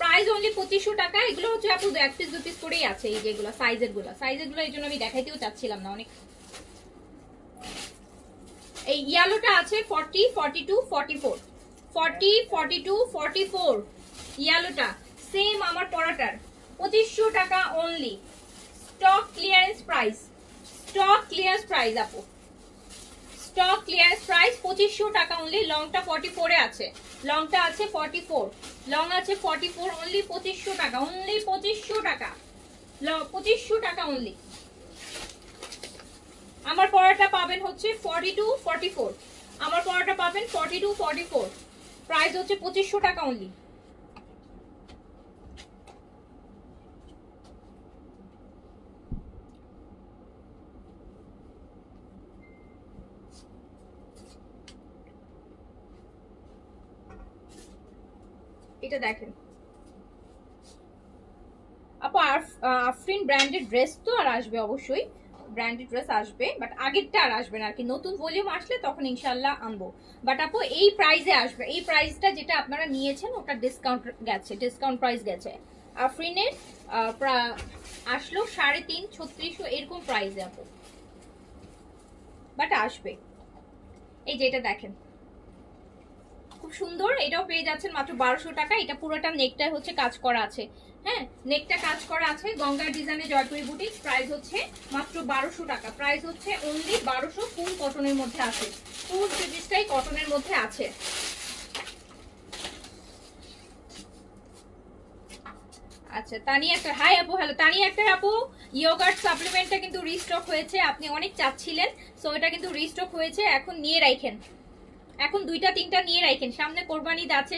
প্রাইস অনলি 2500 টাকা। এগুলো হচ্ছে আপু 1 পিস 2 পিস করেই আছে, এই যেগুলো সাইজের গুলো, সাইজের গুলো এই জন্য আমি দেখাইতেও চাচ্ছিলাম না অনেক। এই ইয়েলোটা আছে 40, 42, 44, 40, 42, 44 ইয়েলোটা সেম আমার পরাটার 2500 টাকা only. Stock clearance price, stock clearance price আপু, স্টক ক্লিয়ারেন্স প্রাইস 2500 টাকা অনলি। লংটা 44 এ আছে, লংটা আছে 44, লং আছে 44, অনলি 2500 টাকা, অনলি 2500 টাকা, 2500 টাকা অনলি। আমার পরাটা পাবেন হচ্ছে 42, 44, আমার পরাটা পাবেন 42, 44। প্রাইস হচ্ছে 2500 টাকা অনলি। এটা দেখেন আপু, আফরিন ব্র্যান্ডের ড্রেস তো আর আসবে অবশ্যই। ব্র্যান্ডেড ড্রেস আসবে, বাট আগেরটা আর আসবে না আর কি। নতুন ভলিউম আসলে তখন ইনশাল্লাহ আনবো। বাট আপু এই প্রাইসে আসবে, এই প্রাইসটা যেটা আপনারা নিয়েছেন ওটা ডিসকাউন্ট গেছে, ডিসকাউন্ট প্রাইস গেছে। আফরিনের আসলো 3.5 3600 এরকম প্রাইসে আপু, বাট আসবে। এই যে এটা দেখেন খুব সুন্দর, এটাও পেয়ে যাচ্ছেন মাত্র 1200 টাকা। এটা পুরোটা নেকটা হচ্ছে কাজ করা আছে, হ্যাঁ নেকটা কাজ করা আছে। গঙ্গার ডিজাইনে জয়পুরি বুটিক, প্রাইস হচ্ছে মাত্র 1200 টাকা। প্রাইস হচ্ছে অনলি 1200, ফুল কটনের মধ্যে আছে, ফুল সিরিজটাই কটনের মধ্যে আছে। আচ্ছা তানিয়া একটা, হাই আপু, হ্যালো তানিয়া একটা আপু, ইয়োগার্ট সাপ্লিমেন্টটা কিন্তু রিস্টক হয়েছে, আপনি অনেক চাচ্ছিলেন, সো এটা কিন্তু রিস্টক হয়েছে, এখন নিয়ে রাখেন, এখন 2টা 3টা নিয়ে রাখেন, সামনে কোরবানি ঈদ আছে,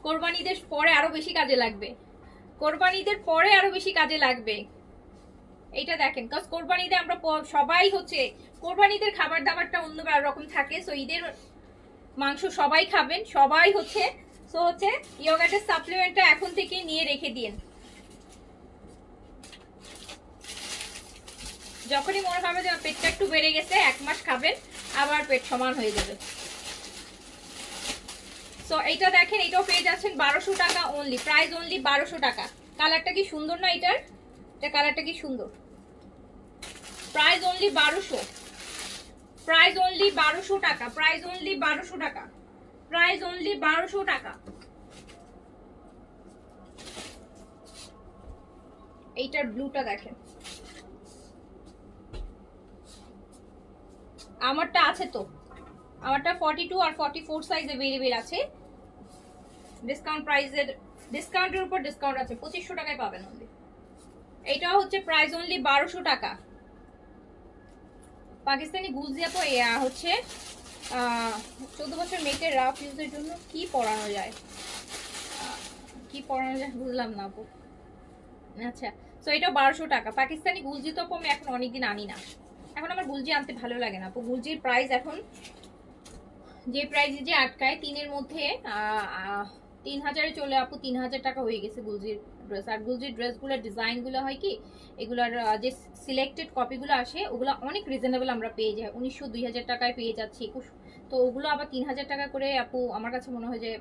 কোরবানিদের পরে আরো বেশি কাজে লাগবে, কোরবানিদের পরে আরো বেশি কাজে লাগবে। এইটা দেখেন, কাজ কোরবানিতে আমরা সবাই হচ্ছে, কোরবানিদের খাবার দাবারটা অন্য রকম থাকে, সো ঈদের মাংস সবাই খাবেন, সবাই হচ্ছে, সো হচ্ছে ইয়োগার্টের সাপ্লিমেন্টটা এখন থেকে নিয়ে রেখে দিন। যখনই মনে হবে যে পেটটা একটু বেড়ে গেছে, 1 মাস খাবেন আবার পেট সমান হয়ে যাবে। সো এইটা দেখেন, এটাও পেয়ে যাচ্ছেন 1200 টাকা অনলি, প্রাইস অনলি 1200 টাকা। কালারটা কি সুন্দর না এটার, এটা কালারটা কি সুন্দর, প্রাইস অনলি 1200, প্রাইস অনলি 1200 টাকা, প্রাইস অনলি 1200 টাকা, প্রাইস অনলি 1200 টাকা। এইটার ব্লুটা দেখেন, আমারটা আছে তো, আমারটা 42 আর 44 সাইজ अवेलेबल আছে, ডিসকাউন্ট প্রাইসের, ডিসকাউন্টের উপর ডিসকাউন্ট আছে, 2500 টাকায় পাবেন অনলি। এটাও হচ্ছে প্রাইস অনলি 1200 টাকা। পাকিস্তানি গুলজিয়া তো হচ্ছে 14 বছর মেয়েকে রাফ ইউজের জন্য কি পরানো যায়, কি পরানো যায় বুঝলাম না আপু। আচ্ছা, সো এটা 1200 টাকা। পাকিস্তানি গুলজি তো আমি এখন অনেকদিন আনি না, এখন আমার গুলজি আনতে ভালো লাগে না আপু। গুলজির প্রাইস এখন যে প্রাইসে যে আটকায় 3-এর মধ্যে 3000-এ চলে আপু, 3000 টাকা হয়ে গেছে গুলজির ড্রেস। আর গুলজির ড্রেসগুলোর ডিজাইনগুলো হয় কি, এগুলার যে সিলেক্টেড কপিগুলো আসে ওগুলো অনেক রিজনেবল আমরা পেয়ে যাই, 1900-2000 টাকায় পেয়ে যাচ্ছি। তো ওগুলো আবার 3000 টাকা করে আপু, আমার কাছে মনে হয় যে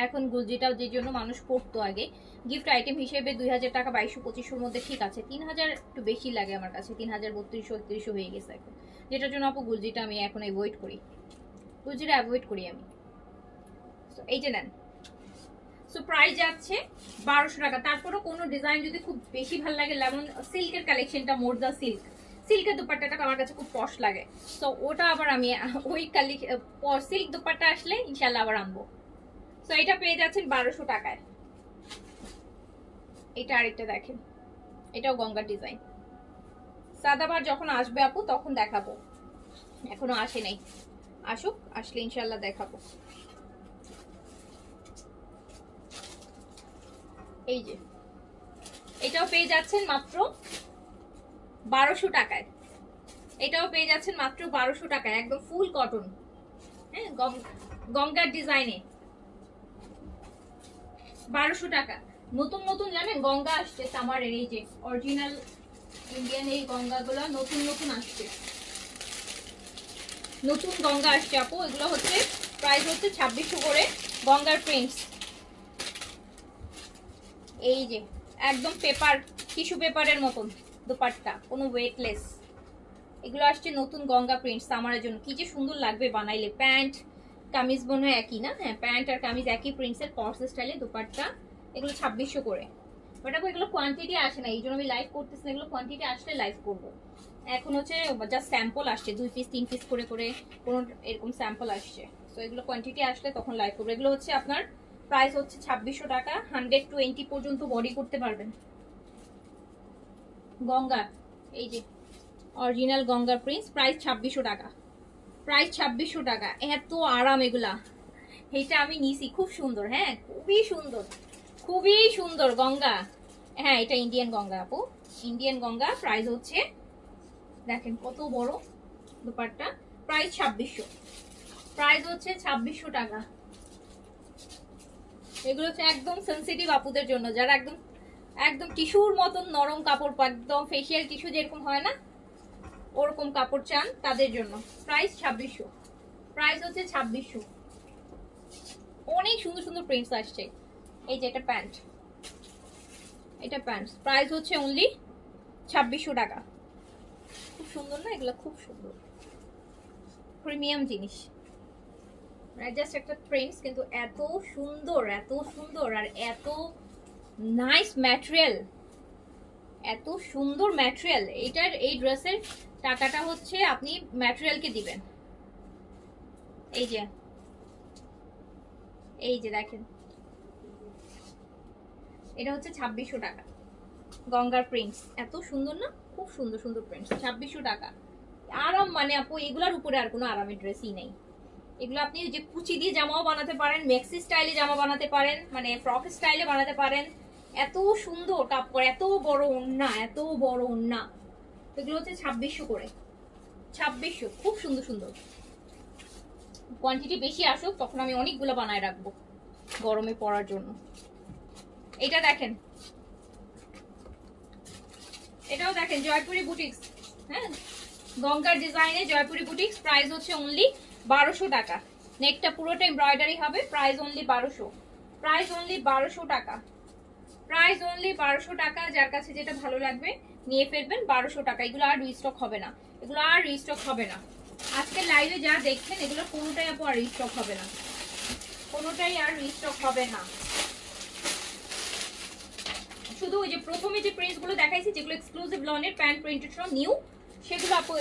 এখন গুলজিটা যে জন্য মানুষ পড়তো আগে গিফট আইটেম হিসেবে 2000 টাকা 2200-2500-র মধ্যে ঠিক আছে, 3000 একটু বেশি লাগে আমার কাছে, 3000-3200-3300 হয়ে গেছে এখন, যেটার জন্য আপু গুলজিটা আমি এখন অ্যাভয়েড করি, গুলজিটা অ্যাভয়েড করি আমি। তো এই যে নেন, সো প্রাইস যাচ্ছে 1200 টাকা। তারপরে কোনো ডিজাইন যদি খুব বেশি ভালো লাগে, লেমন সিল্কের কালেকশনটা, মোরজা সিল্ক, সিল্কের দুপাট্টাটা আমার কাছে খুব পশ লাগে, সো ওটা আবার আমি ওই সিল্ক দুপাট্টা আসলে ইনশাল্লাহ আবার আনবো। সো এটা পেয়ে যাচ্ছেন 1200 টাকায়। এটা আরেকটা দেখেন, এটাও গঙ্গার ডিজাইন, সাদাবার যখন আসবে আপু তখন দেখাবো, এখনো আসে নাই, আসুক, আসলে ইনশাল্লাহ দেখাবো। এই যে এটাও পেয়ে যাচ্ছেন মাত্র 1200 টাকায়, এটাও পেয়ে যাচ্ছেন মাত্র 1200 টাকায়, একদম ফুল কটন, হ্যাঁ গঙ্গার ডিজাইনে 1200 টাকা। নতুন নতুন জানেন গঙ্গা আসছে সামারের, এই যে অরিজিনাল ইন্ডিয়ান এই গঙ্গাগুলো নতুন নতুন আসছে, নতুন গঙ্গা আসছে আপু, এগুলো হচ্ছে প্রাইস হচ্ছে 2600 করে গঙ্গার প্রিন্টস। এই যে একদম পেপার, টিস্যু পেপারের মতন দোপাট্টা, কোনো ওয়েটলেস, এগুলো আসছে নতুন গঙ্গা প্রিন্টস সামারের জন্য, কি যে সুন্দর লাগবে বানাইলে। প্যান্ট কামিজ মনে হয় একই না, হ্যাঁ প্যান্ট আর কামিজ একই প্রিন্টসের, কর্স স্টাইলে দোপাট্টা, এগুলো 2600 করে। বাট আপু এগুলো কোয়ান্টিটি আসে না, এই জন্য আমি লাইভ করতেছি না, এগুলো কোয়ান্টিটি আসলে লাইভ করবো। এখন হচ্ছে জাস্ট স্যাম্পল আসছে, 2 পিস 3 পিস করে করে কোনো এরকম স্যাম্পল আসছে, তো এগুলো কোয়ান্টিটি আসলে তখন লাইভ করবো। এগুলো হচ্ছে আপনার প্রাইস হচ্ছে 2600 টাকা, 120 পর্যন্ত বডি করতে পারবেন। গঙ্গা, এই যে অরিজিনাল গঙ্গা প্রিন্স, প্রাইস 2600 টাকা, প্রাইস 2600 টাকা। এত আরাম এগুলা, এটা আমি নিছি, খুব সুন্দর, হ্যাঁ খুবই সুন্দর, খুবই সুন্দর গঙ্গা, হ্যাঁ এটা ইন্ডিয়ান গঙ্গা আপু, ইন্ডিয়ান গঙ্গা। প্রাইস হচ্ছে দেখেন কত বড় দুপাট্টা, প্রাইস 2600, প্রাইস হচ্ছে 2600 টাকা। এগুলো হচ্ছে একদম সেনসিটিভ আপুদের জন্য, যারা একদম একদম টিস্যুর মতন নরম কাপড়, একদম ফেসিয়াল টিস্যু যেরকম হয় না, ওরকম কাপড় চান তাদের জন্য। প্রাইস 2600, প্রাইস হচ্ছে 2600। অনেক সুন্দর সুন্দর প্রিন্টস আসছে। এই যে এটা প্যান্ট, এটা প্যান্ট, প্রাইস হচ্ছে অনলি 2600 টাকা। খুব সুন্দর না এগুলো, খুব সুন্দর প্রিমিয়াম জিনিস, জাস্ট একটা প্রিন্টস কিন্তু এত সুন্দর, এত সুন্দর আর এত নাইস ম্যাটেরিয়াল, এত সুন্দর ম্যাটেরিয়াল। এটার এই ড্রেসের টাকাটা হচ্ছে আপনি ম্যাটেরিয়ালকে দিবেন। এই যে, এই যে দেখেন, এটা হচ্ছে 2600 টাকা। গঙ্গার প্রিন্টস এত সুন্দর না, খুব সুন্দর সুন্দর প্রিন্টস, 2600 টাকা। আরাম মানে আপু এগুলার উপরে আর কোনো আরামের ড্রেসই নেই। এগুলো আপনি যে কুচি দিয়ে জামাও বানাতে পারেন, মেক্সি স্টাইলে জামা বানাতে পারেন, মানে ফ্রক স্টাইলে বানাতে পারেন। এত সুন্দর কাপড়, এত বড় ওড়না, এত বড় ওড়না। এগুলো হচ্ছে 2600 করে, 2600। খুব সুন্দর সুন্দর। কোয়ান্টিটি বেশি আসুক তখন আমি অনেকগুলো বানায় রাখবো গরমে পরার জন্য। এটা দেখেন, এটাও দেখেন জয়পুরি বুটিক্স, হ্যাঁ গঙ্গার ডিজাইনে জয়পুরি বুটিক্স। প্রাইস হচ্ছে অনলি 1200 টাকা। নেকটা পুরোটা এমব্রয়ডারি হবে। প্রাইস অনলি 1200, প্রাইস অনলি 1200 টাকা, প্রাইস অনলি 1200 টাকা। যার কাছে যেটা ভালো লাগবে নিয়ে ফেলবেন। 1200 টাকা। এগুলো আর রিস্টক হবে না, এগুলো আর রিস্টক হবে না। আজকে লাইভে যা দেখছেন এগুলো কোনোটাই আপু আর রিস্টক হবে না, কোনোটাই আর রিস্টক হবে না। শুধু ওই যে প্রথমে যে প্রিন্টসগুলো দেখাইছি যেগুলো এক্সক্লুসিভ লনের প্যান্ট প্রিন্টেড ফ্রম নিউ, সেগুলো আপু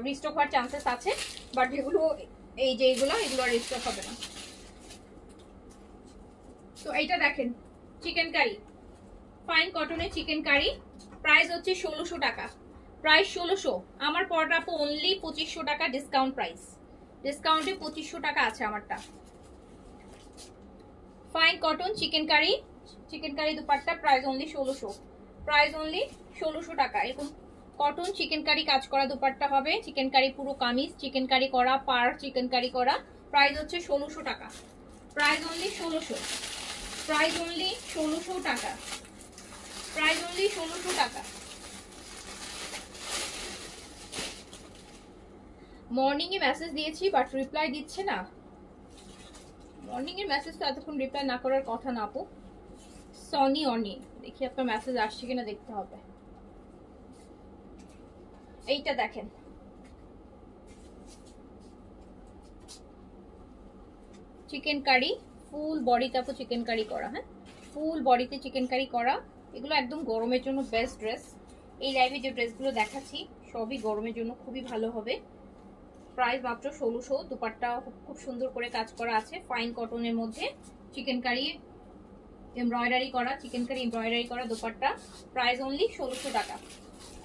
রিস্টক হওয়ার চান্সেস আছে। বাট যেগুলো এই যে এগুলো রিস্টক হবে না। তো এইটা দেখেন চিকেন কারি, ফাইন কটনের চিকেন কারি। প্রাইস হচ্ছে 1600 টাকা, প্রাইস 1600। আমার পরটা আপু অনলি 2500 টাকা ডিসকাউন্ট প্রাইস, ডিসকাউন্টে 2500 টাকা আছে আমারটা। Fine cotton chicken curry, chicken curry dupatta. Price only 1600, price only 1600 টাকা। এরকম কটন চিকেন কারি কাজ করা দুপাট্টা হবে। চিকেন কারি পুরো কামিজ চিকেন কারি করা, পার চিকেন কারি করা। প্রাইস হচ্ছে 1600 টাকা, প্রাইস অনলি 1600, প্রাইস অনলি 1600 টাকা, প্রাইস অনলি 1600 টাকা। মর্নিং এ মেসেজ দিয়েছি বাট রিপ্লাই দিচ্ছে না। মর্নিং এর মেসেজ তো এতক্ষণ রিপ্লাই না করার কথা না আপু। সনি অনি, দেখি আপনার মেসেজ আসছে কিনা দেখতে হবে। এইটা দেখেন, চিকেন কারি ফুল বডিতে আপু চিকেন কারি করা, হ্যাঁ ফুল বডিতে চিকেন কারি করা। এগুলো একদম গরমের জন্য বেস্ট ড্রেস। এই লাইভে যে ড্রেসগুলো দেখাচ্ছি সবই গরমের জন্য খুবই ভালো হবে। প্রাইস মাত্র 1600। দুপাট্টা খুব সুন্দর করে কাজ করা আছে ফাইন কটনের মধ্যে। চিকেন কারি এমব্রয়ডারি করা, চিকেন কারি এমব্রয়ডারি করা দুপাট্টা। প্রাইস অনলি 1600 টাকা,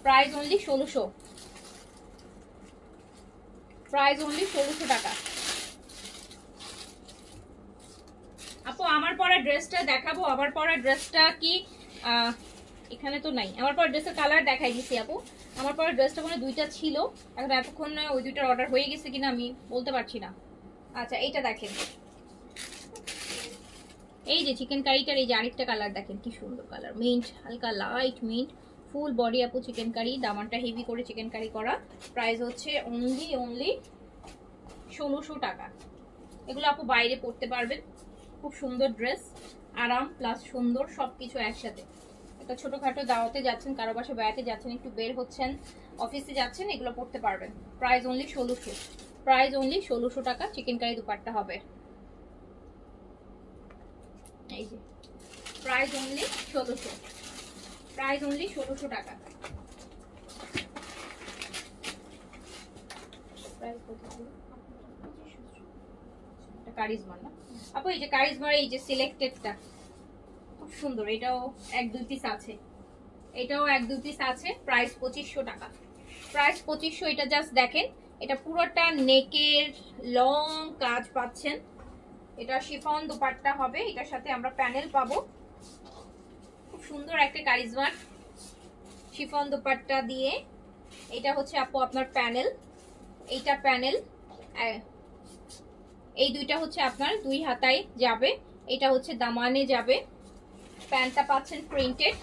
প্রাইস অনলি 1600, প্রাইস অনলি 1600 টাকা। আপু আমার পরা ড্রেসটা দেখাবো। আমার পরা ড্রেসটা কি এখানে তো নাই। আমার পরা ড্রেসের কালার দেখাই দিছি আপু। আমার পরা ড্রেসটা মনে দুইটা ছিল, এখন এতক্ষণ ওই দুইটার অর্ডার হয়ে গেছে কিনা আমি বলতে পারছি না। আচ্ছা এইটা দেখেন, এই যে চিকেন কারিটার এই যে আরেকটা কালার দেখেন কি সুন্দর কালার, মিন্ট, হালকা লাইট মিন্ট, ফুল বডি আপু চিকেন কারি। দামানটা হেভি করে চিকেন কারি করা। প্রাইস হচ্ছে অনলি 1600 টাকা। এগুলো আপু বাইরে পরতে পারবেন, খুব সুন্দর ড্রেস, আরাম প্লাস সুন্দর সবকিছু একসাথে। একটা ছোটখাটো দাওয়াতে যাচ্ছেন, কারো বাসায় বেড়াতে যাচ্ছেন, একটু বের হচ্ছেন, অফিসে যাচ্ছেন, এগুলো পরতে পারবেন। প্রাইস অনলি 1600, প্রাইস অনলি 1600 টাকা। চিকেন কারি দুপাট্টা হবে। এই যে প্রাইস অনলি 1600, প্রাইস অনলি 1600 টাকা। প্রাইস কত ছিল? কারিজমার না আপু, এই যে কারিজমার এই যে সিলেক্টেডটা খুব সুন্দর। এটাও এক দুই পিস আছে, এটাও এক দুই পিস আছে। প্রাইস 2500 টাকা, প্রাইস 2500। এটা জাস্ট দেখেন, এটা পুরোটা নেকের লং কাজ পাচ্ছেন। এটা শিফন দুপাট্টা হবে, এটার সাথে আমরা প্যানেল পাবো। খুব সুন্দর একটা কারিজমার শিফন দুপাট্টা দিয়ে। এটা হচ্ছে আপু আপনার প্যানেল, এইটা প্যানেল, এই দুইটা হচ্ছে আপনার দুই হাতায় যাবে, এটা হচ্ছে দামানে যাবে। প্যান্টটা পাচ্ছেন printed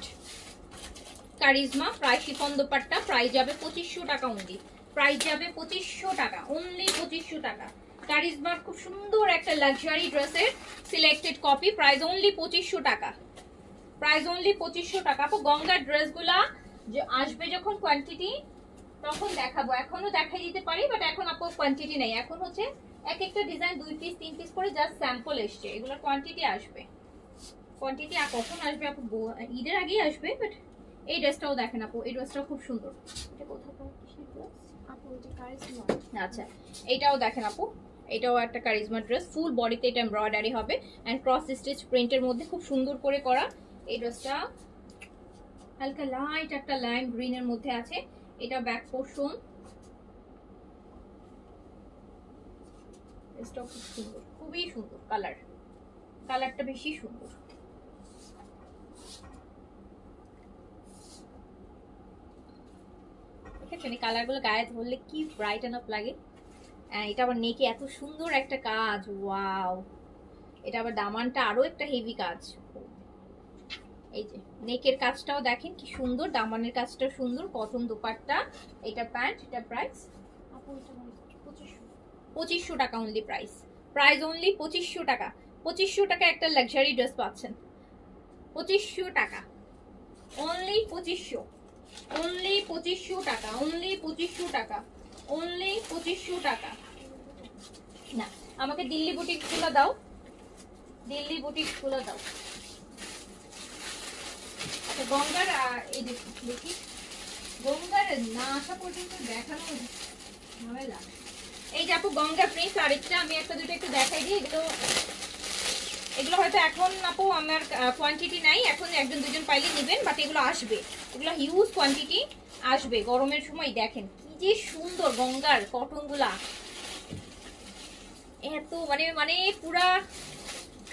charisma, price chiffon dupatta. Price যাবে 2500 টাকা অনলি, প্রাইস যাবে 2500 টাকা, অনলি 2500 টাকা। কারিজমার খুব সুন্দর একটা লাক্সারি ড্রেসের সিলেক্টেড কপি, প্রাইস অনলি 2500 টাকা, প্রাইস অনলি 2500 টাকা। আপু গঙ্গার ড্রেসগুলা যে আসবে যখন কোয়ান্টিটি তখন দেখাবো, এখনো দেখাই দিতে পারি, বাট এখন আপু কোয়ান্টিটি নেই। এখন হচ্ছে এক একটা ডিজাইন 2 পিস 3 পিস করে জাস্ট স্যাম্পল এসছে, এগুলোর কোয়ান্টিটি আসবে। কোয়ান্টিটি আর কখন আসবে আপু? ঈদের আগেই আসবে। বাট এই ড্রেসটাও দেখেন আপু, এই ড্রেসটাও খুব সুন্দর। এটা কোথাকার কিসের ড্রেস আপু এটা কারিজমা। আচ্ছা, এইটাও দেখেন আপু, এটাও একটা কারিজমা ড্রেস, ফুল বডিতে এটা এমব্রয়ডারি হবে এন্ড ক্রস স্টিচ প্রিন্টের মধ্যে খুব সুন্দর করে করা। এই ড্রেসটা হালকা লাইট একটা লাইম গ্রিনের মধ্যে আছে, এটা ব্যাক পোর্শন। ড্রেসটাও খুব সুন্দর, খুবই সুন্দর কালার, কালারটা বেশি সুন্দর। দেখেছেন এই কালারগুলো গায়ে ধরলে কি ব্রাইটেন আপ লাগে। এটা আবার নেকে এত সুন্দর একটা কাজ, ওয়াও। এটা আবার দামানটা আরো একটা হেভি কাজ। এই যে নেকের কাজটাও দেখেন কি সুন্দর, দামানের কাজটা সুন্দর, কটন দোপাট্টা, এটা প্যান্ট। এটা প্রাইস আপু এটা 2500। 2500 টাকা অনলি প্রাইস, প্রাইস অনলি 2500 টাকা। 2500 টাকা একটা লাক্সারি ড্রেস পাচ্ছেন, 2500 টাকা, অনলি 2500, অনলি 2500 টাকা, অনলি 2500 টাকা, অনলি 2500 টাকা। না, আমাকে দিল্লি বুটিক গুলো দাও, দিল্লি বুটিক গুলো দাও। আচ্ছা গঙ্গার এই দেখি গঙ্গার না আসা পর্যন্ত দেখানো ঝামেলা। এই যে আপু গঙ্গা প্রিন্স আরেকটা আমি একটা দুটো একটু দেখাই দিই। এগুলো এগুলো হয়তো এখন আপু আমার কোয়ান্টিটি নাই, এখন একজন দুজন পাইলে নেবেন, বাট এগুলো আসবে, এগুলো হিউজ কোয়ান্টিটি আসবে গরমের সময়। দেখেন কি যে সুন্দর গঙ্গার কটনগুলা, এত মানে মানে পুরা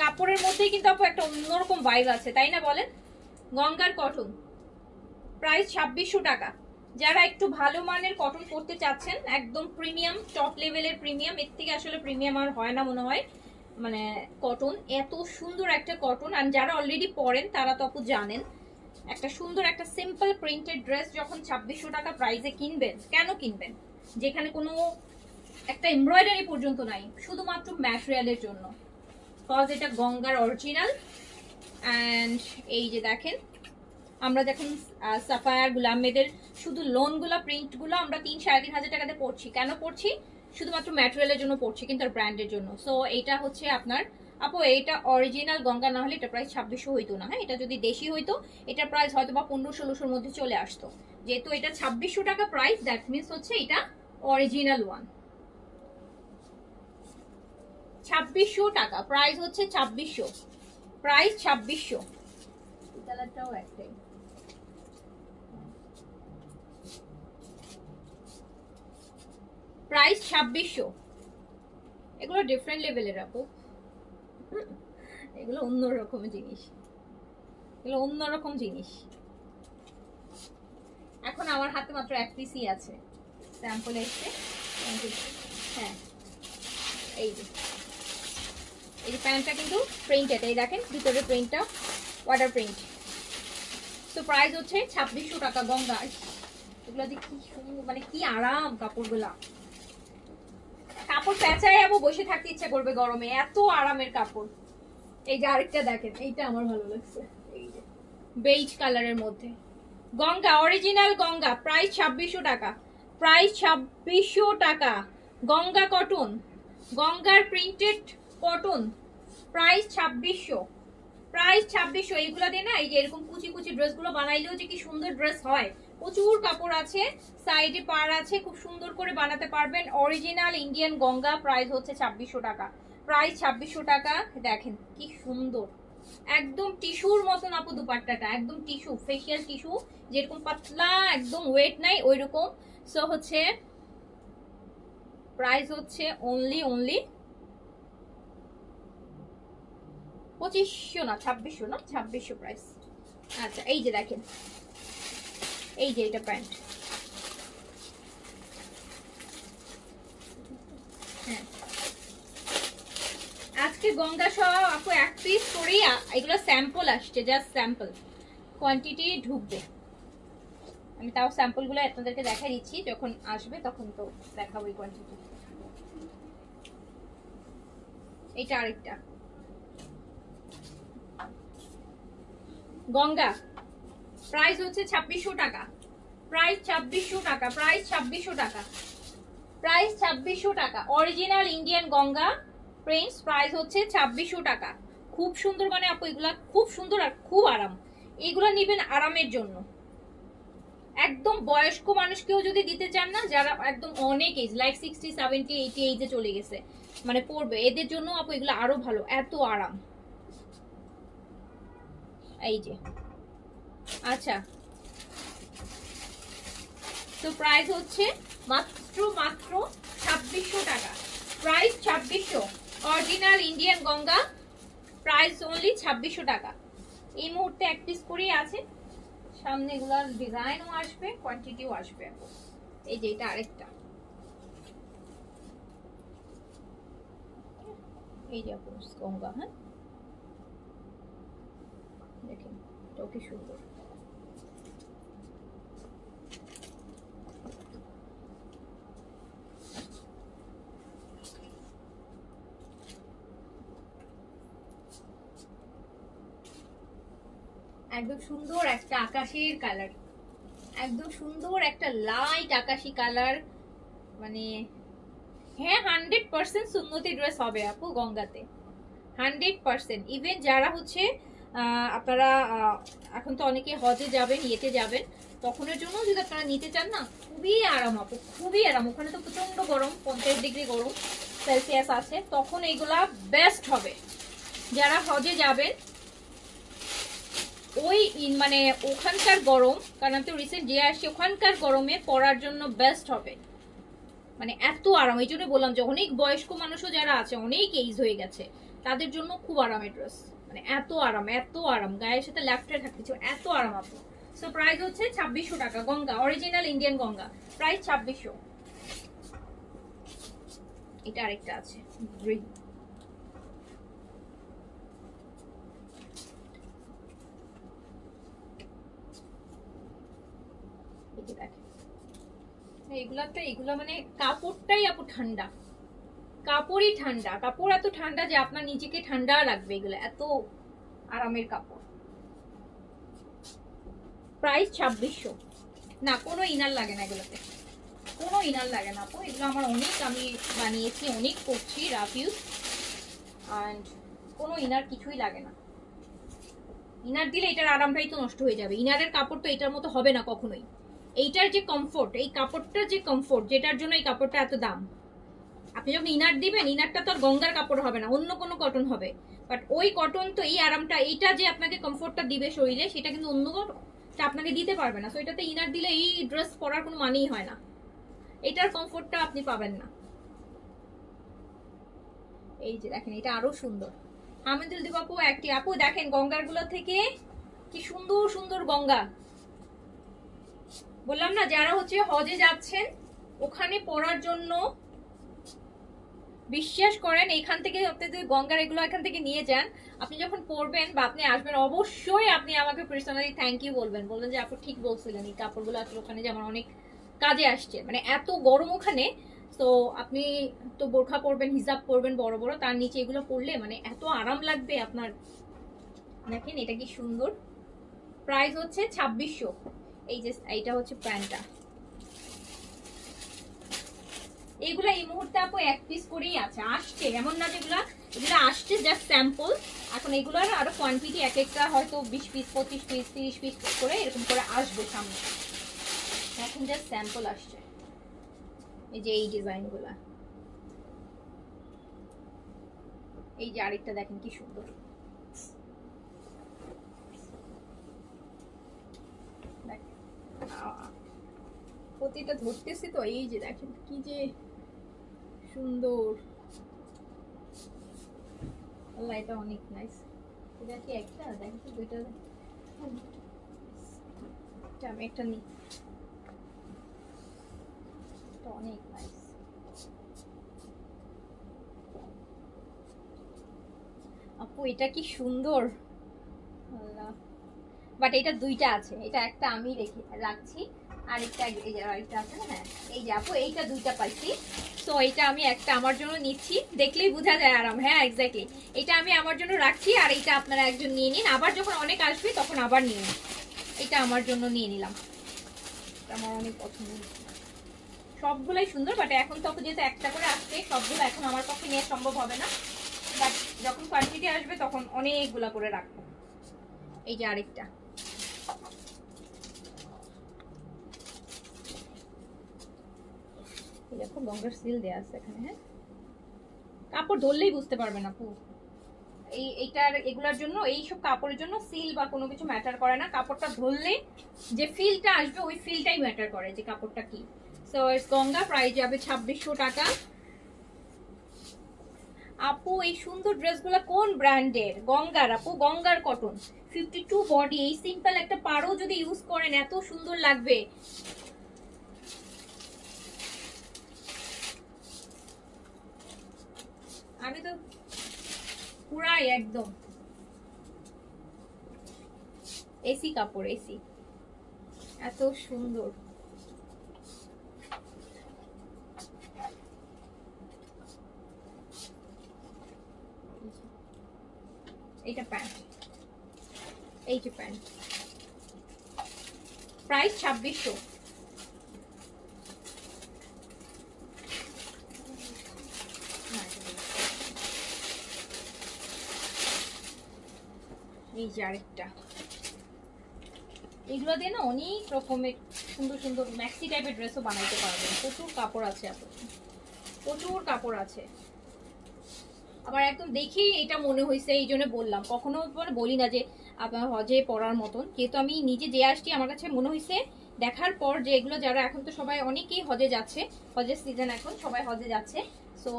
কাপড়ের মধ্যেই কিন্তু আপু একটা অন্যরকম ভাইব আছে, তাই না বলেন? গঙ্গার কটন, প্রাইস 2600 টাকা। যারা একটু ভালো মানের কটন করতে চাচ্ছেন, একদম প্রিমিয়াম টপ লেভেলের প্রিমিয়াম, এর থেকে আসলে প্রিমিয়াম আর হয় না মনে হয়, মানে কটন এত সুন্দর একটা কটন। আর যারা অলরেডি পরেন তারা তো আপু জানেন, একটা সুন্দর একটা সিম্পল প্রিন্টেড ড্রেস যখন 2600 টাকা প্রাইসে কিনবেন, কেন কিনবেন যেখানে কোনো একটা এমব্রয়ডারি পর্যন্ত নাই, শুধুমাত্র ম্যাটেরিয়ালের জন্য। কজ এটা গঙ্গার অরিজিনাল। অ্যান্ড এই যে দেখেন আমরা দেখুন সাফায়ার গুলামেদের শুধু লোনগুলো প্রিন্টগুলো আমরা 3-3.5 টাকাতে পড়ছি, কেন পড়ছি? শুধুমাত্র ম্যাটেরিয়ালের জন্য পড়ছি, কিন্তু আর ব্র্যান্ডের জন্য। সো এইটা হচ্ছে আপনার আপু, এইটা অরিজিনাল গঙ্গা না হলে এটা প্রাইস 2600 হইতো না। হ্যাঁ, এটা যদি দেশি হইতো এটা প্রাইস হয়তো বা 1500-1600 মধ্যে চলে আসতো। যেহেতু এটা 2600 টাকা প্রাইস, দ্যাট মিনস হচ্ছে এটা অরিজিনাল ওয়ান। 2600 টাকা প্রাইস হচ্ছে, 2600 প্রাইস, 2600। কালারটাও একটাই, প্রাইস 2600। এগুলো ডিফারেন্ট লেভেলের আপু, এগুলো অন্যরকম জিনিস, এগুলো অন্যরকম জিনিস। এখন আমার হাতে মাত্র এক পিসই আছে, স্যাম্পল এসছে। হ্যাঁ, এই যে এই যে প্যান্টটা কিন্তু প্রিন্টেড, এই দেখেন ভিতরে প্রিন্টটা ওয়াটার প্রিন্ট। তো প্রাইস হচ্ছে 2600 টাকা। গঙ্গা, এগুলো যে কি সুন্দর, মানে কি আরাম কাপড়গুলা, কাপড় পেঁচায় যাবো, বসে থাকতে ইচ্ছা করবে গরমে, এত আরামের কাপড়। এই যে আরেকটা দেখেন, এইটা আমার ভালো লাগছে, এই যে বেইজ কালারের মধ্যে গঙ্গা, অরিজিনাল গঙ্গা, প্রাইস 2600 টাকা, প্রাইস 2600 টাকা। গঙ্গা কটন, গঙ্গার প্রিন্টেড কটন, প্রাইস 2600, প্রাইস 2600। এইগুলো দিয়ে না এই যে এরকম কুচি কুচি ড্রেসগুলো বানাইলেও যে কি সুন্দর ড্রেস হয়। প্রচুর কাপড় আছে, সাইডে পার আছে, খুব সুন্দর করে বানাতে পারবেন। অরিজিনাল ইন্ডিয়ান গঙ্গা, প্রাইস হচ্ছে 2600 টাকা, প্রাইস 2600 টাকা। দেখেন কি সুন্দর, একদম টিস্যুর মতন আপু দুপাট্টাটা, একদম টিস্যু, ফেশিয়াল টিস্যু, যেরকম পাতলা একদম ওয়েট নাই ওই রকম। সো হচ্ছে প্রাইস হচ্ছে অনলি 2500 না 2600, না 2600 প্রাইস। আচ্ছা এই যে দেখেন, এই যে এটা প্যান্ট, হ্যাঁ আজকে গঙ্গা সহ আপু এক পিস করেই, এগুলো স্যাম্পল আসছে, জাস্ট স্যাম্পল, কোয়ান্টিটি ঢুকবে। আমি তাও স্যাম্পলগুলো আপনাদেরকে দেখাই দিচ্ছি, যখন আসবে তখন তো দেখাবো এই কোয়ান্টিটি। এইটা আরেকটা গঙ্গা, প্রাইস হচ্ছে 2600 টাকা, প্রাইস 2600 টাকা, প্রাইস 2600 টাকা, প্রাইস 2600 টাকা। Original Indian Ganga Prince, price হচ্ছে 2600 টাকা। খুব সুন্দর, মানে আপু এগুলা খুব সুন্দর আর খুব আরাম। এগুলা নেবেন আরামের জন্য, একদম বয়স্ক মানুষকেও যদি দিতে চান না, যারা একদম অনেক এজ লাইক 60 70 80 এইজে চলে গেছে, মানে পড়বে, এদের জন্য আপু এগুলো আরো ভালো, এত আরাম। এই যে আচ্ছা, তো প্রাইস হচ্ছে মাত্র মাত্র 2600 টাকা, price 2600। Original Indian Ganga, price only 2600 টাকা। এই মুহূর্তে এক পিস করেই আছে, সামনে এগুলার ডিজাইনও আসবে, কোয়ান্টিটিও আসবে। এই যে এটা আরেকটা, এই যে আপু গঙ্গা, হ্যাঁ দেখেন এটাও কি সুন্দর। একদম সুন্দর একটা আকাশের কালার, একদম সুন্দর একটা লাইট আকাশি কালার, মানে হ্যাঁ 100% সুন্নতি ড্রেস হবে আপু গঙ্গাতে, 100%। ইভেন যারা হচ্ছে আপনারা এখন তো অনেকে হজে যাবেন, ইয়েতে যাবেন, তখনের জন্য যদি আপনারা নিতে চান না, খুবই আরাম আপু, খুবই আরাম। ওখানে তো প্রচন্ড গরম, 50 ডিগ্রি গরম সেলসিয়াস আছে, তখন এইগুলা বেস্ট হবে। যারা হজে যাবেন ওই মানে ওখানকার গরম, কারণ আমি তো রিসেন্ট যে আসছি, ওখানকার গরমে পরার জন্য বেস্ট হবে, মানে এত আরাম। এই জন্য বললাম যে অনেক বয়স্ক মানুষও যারা আছে, অনেক এইজ হয়ে গেছে, তাদের জন্য খুব আরামের ড্রেস, মানে এত আরাম, এত আরাম, গায়ের সাথে ল্যাফটে থাকতেছে, এত আরাম আপু। সো প্রাইস হচ্ছে 2600 টাকা, Ganga original Indian Ganga, price 2600। এটা আরেকটা আছে গ্রিন, এগুলা মানে কাপড়টাই আপু ঠান্ডা, কাপড়ই ঠান্ডা, কাপড় এত ঠান্ডা যে আপনার নিজেকে ঠান্ডা লাগবে, এগুলো এত আরামের কাপড়। প্রাইস 2600। না কোনো ইনার লাগে না এগুলোতে, কোনো ইনার লাগে না আপু, এগুলো আমার অনেক, আমি বানিয়েছি, অনেক করছি রাফ ইউজ, অ্যান্ড কোনো ইনার কিছুই লাগে না। ইনার দিলে এটার আরামটাই তো নষ্ট হয়ে যাবে, ইনারের কাপড় তো এটার মতো হবে না কখনোই। এইটার যে কমফোর্ট, এই কাপড়টার যে কমফোর্ট, যেটার জন্য এই কাপড়টা এত দাম, আপনি যখন ইনার দিবেন, ইনারটা তো আর গঙ্গার কাপড় হবে না, অন্য কোনো কটন হবে, বাট ওই কটন তো এই আরামটা, এইটা যে আপনাকে কমফোর্টটা দিবে শরীরে, সেটা কিন্তু অন্য আপনাকে দিতে পারবে না। সো এটাতে ইনার দিলে এই ড্রেস পরার কোনো মানেই হয় না, এটার কমফোর্টটা আপনি পাবেন না। এই যে দেখেন এটা আরো সুন্দর, আমিদুল দিব আপু একটি, আপু দেখেন গঙ্গার গুলো থেকে কি সুন্দর সুন্দর গঙ্গা। বললাম না, যারা হচ্ছে হজে যাচ্ছেন ওখানে পরার জন্য, বিশ্বাস করেন এখান থেকে আপনি যদি গঙ্গার এগুলো এখান থেকে নিয়ে যান, আপনি যখন পরবেন বা আপনি আসবেন, অবশ্যই আপনি আমাকে পার্সোনালি থ্যাংক ইউ বলবেন, বলবেন যে আপু ঠিক বলছিলেন, এই কাপড়গুলো আসলে ওখানে যে আমার অনেক কাজে আসছে, মানে এত গরম ওখানে। তো আপনি তো বোরখা পরবেন, হিজাব পরবেন বড় বড়, তার নিচে এগুলো পরলে মানে এত আরাম লাগবে আপনার। দেখেন এটা কি সুন্দর, প্রাইস হচ্ছে 2600। এই যে এইটা হচ্ছে প্যান্টটা, এগুলা এই মুহূর্তে আপু এক পিস করেই আছে, আসছে এমন না যেগুলা, এগুলা আসছে জাস্ট স্যাম্পল। এখন এগুলোর আরো কোয়ান্টিটি এক একটা হয়তো 20 পিস 25 পিস 30 পিস করে এরকম করে আসবে সামনে, এখন জাস্ট স্যাম্পল আসছে। এই যে এই ডিজাইনগুলা, এই যে আরেকটা দেখেন কি সুন্দর, প্রতিটা ধরতেছি তো, এই যে দেখেন কি যে সুন্দর, আল্লাহ এটা অনেক নাইস। এটা কি একটা দেখেন তো, দুইটা আমি একটা নিই, এটা অনেক নাইস। আপু এটা কি সুন্দর, আল্লাহ। বাট এটা দুইটা আছে, এটা একটা আমি রাখছি, আরেকটা এই যে আরেকটা আছে না, হ্যাঁ এই যে আপু এইটা দুইটা পাইছি। সো এটা আমি একটা আমার জন্য নিচ্ছি, দেখলেই বোঝা যায় আরাম। হ্যাঁ এক্স্যাক্টলি, এটা আমি আমার জন্য রাখছি, আর এইটা আপনারা একজন নিয়ে নিন, আবার যখন অনেক আসবে তখন আবার নিয়ে নিন। এটা আমার জন্য নিয়ে নিলাম, আমার অনেক পছন্দ। সবগুলাই সুন্দর, বাট এখন তো যেহেতু একটা করে আসছে, সবগুলো এখন আমার পক্ষে নেওয়া সম্ভব হবে না, বাট যখন কোয়ান্টিটি আসবে তখন অনেকগুলা করে রাখবো। এই যে আরেকটা, দেখো লঙ্গার সিল দেয়া আছে এখানে। হ্যাঁ কাপড় ধরলেই বুঝতে পারবে না আপু, এইটার এগুলোর জন্য, এইসব কাপড়ের জন্য সিল বা কোনো কিছু ম্যাটার করে না, কাপড়টা ধরলে যে ফিলটা আসবে ওই ফিলটাই ম্যাটার করে যে কাপড়টা কি। সো ইটস গঙ্গা, প্রাইস যাবে 2600 টাকা। আপু এই সুন্দর ড্রেসগুলো কোন ব্র্যান্ডের? গঙ্গার আপু, গঙ্গার কটন, 52 বডি। এই সিম্পল একটা পাড়ও যদি ইউজ করেন এত সুন্দর লাগবে। আমি তো পুরাই একদম এসি কাপড়, এসি, এত সুন্দর। এইটা প্যান্ট, এই যে প্যান্ট, প্রাইস 2600। এই যে আরেকটা, এগুলো দিয়ে না অনেক রকমের সুন্দর সুন্দর ম্যাক্সি টাইপের ড্রেসও বানাইতে পারবেন। প্রচুর কাপড় আছে, এত প্রচুর কাপড় আছে। আবার একদম দেখি এটা মনে হয়েছে, এই জন্য বললাম, কখনো বলি না যে আপনার হজে পড়ার মতন, যেহেতু আমি নিজে যে আসছি আমার কাছে মনে হয়েছে দেখার পর যে এগুলো যারা, এখন তো সবাই অনেকেই হজে যাচ্ছে, হজের সিজন এখন, সবাই হজে যাচ্ছে, সো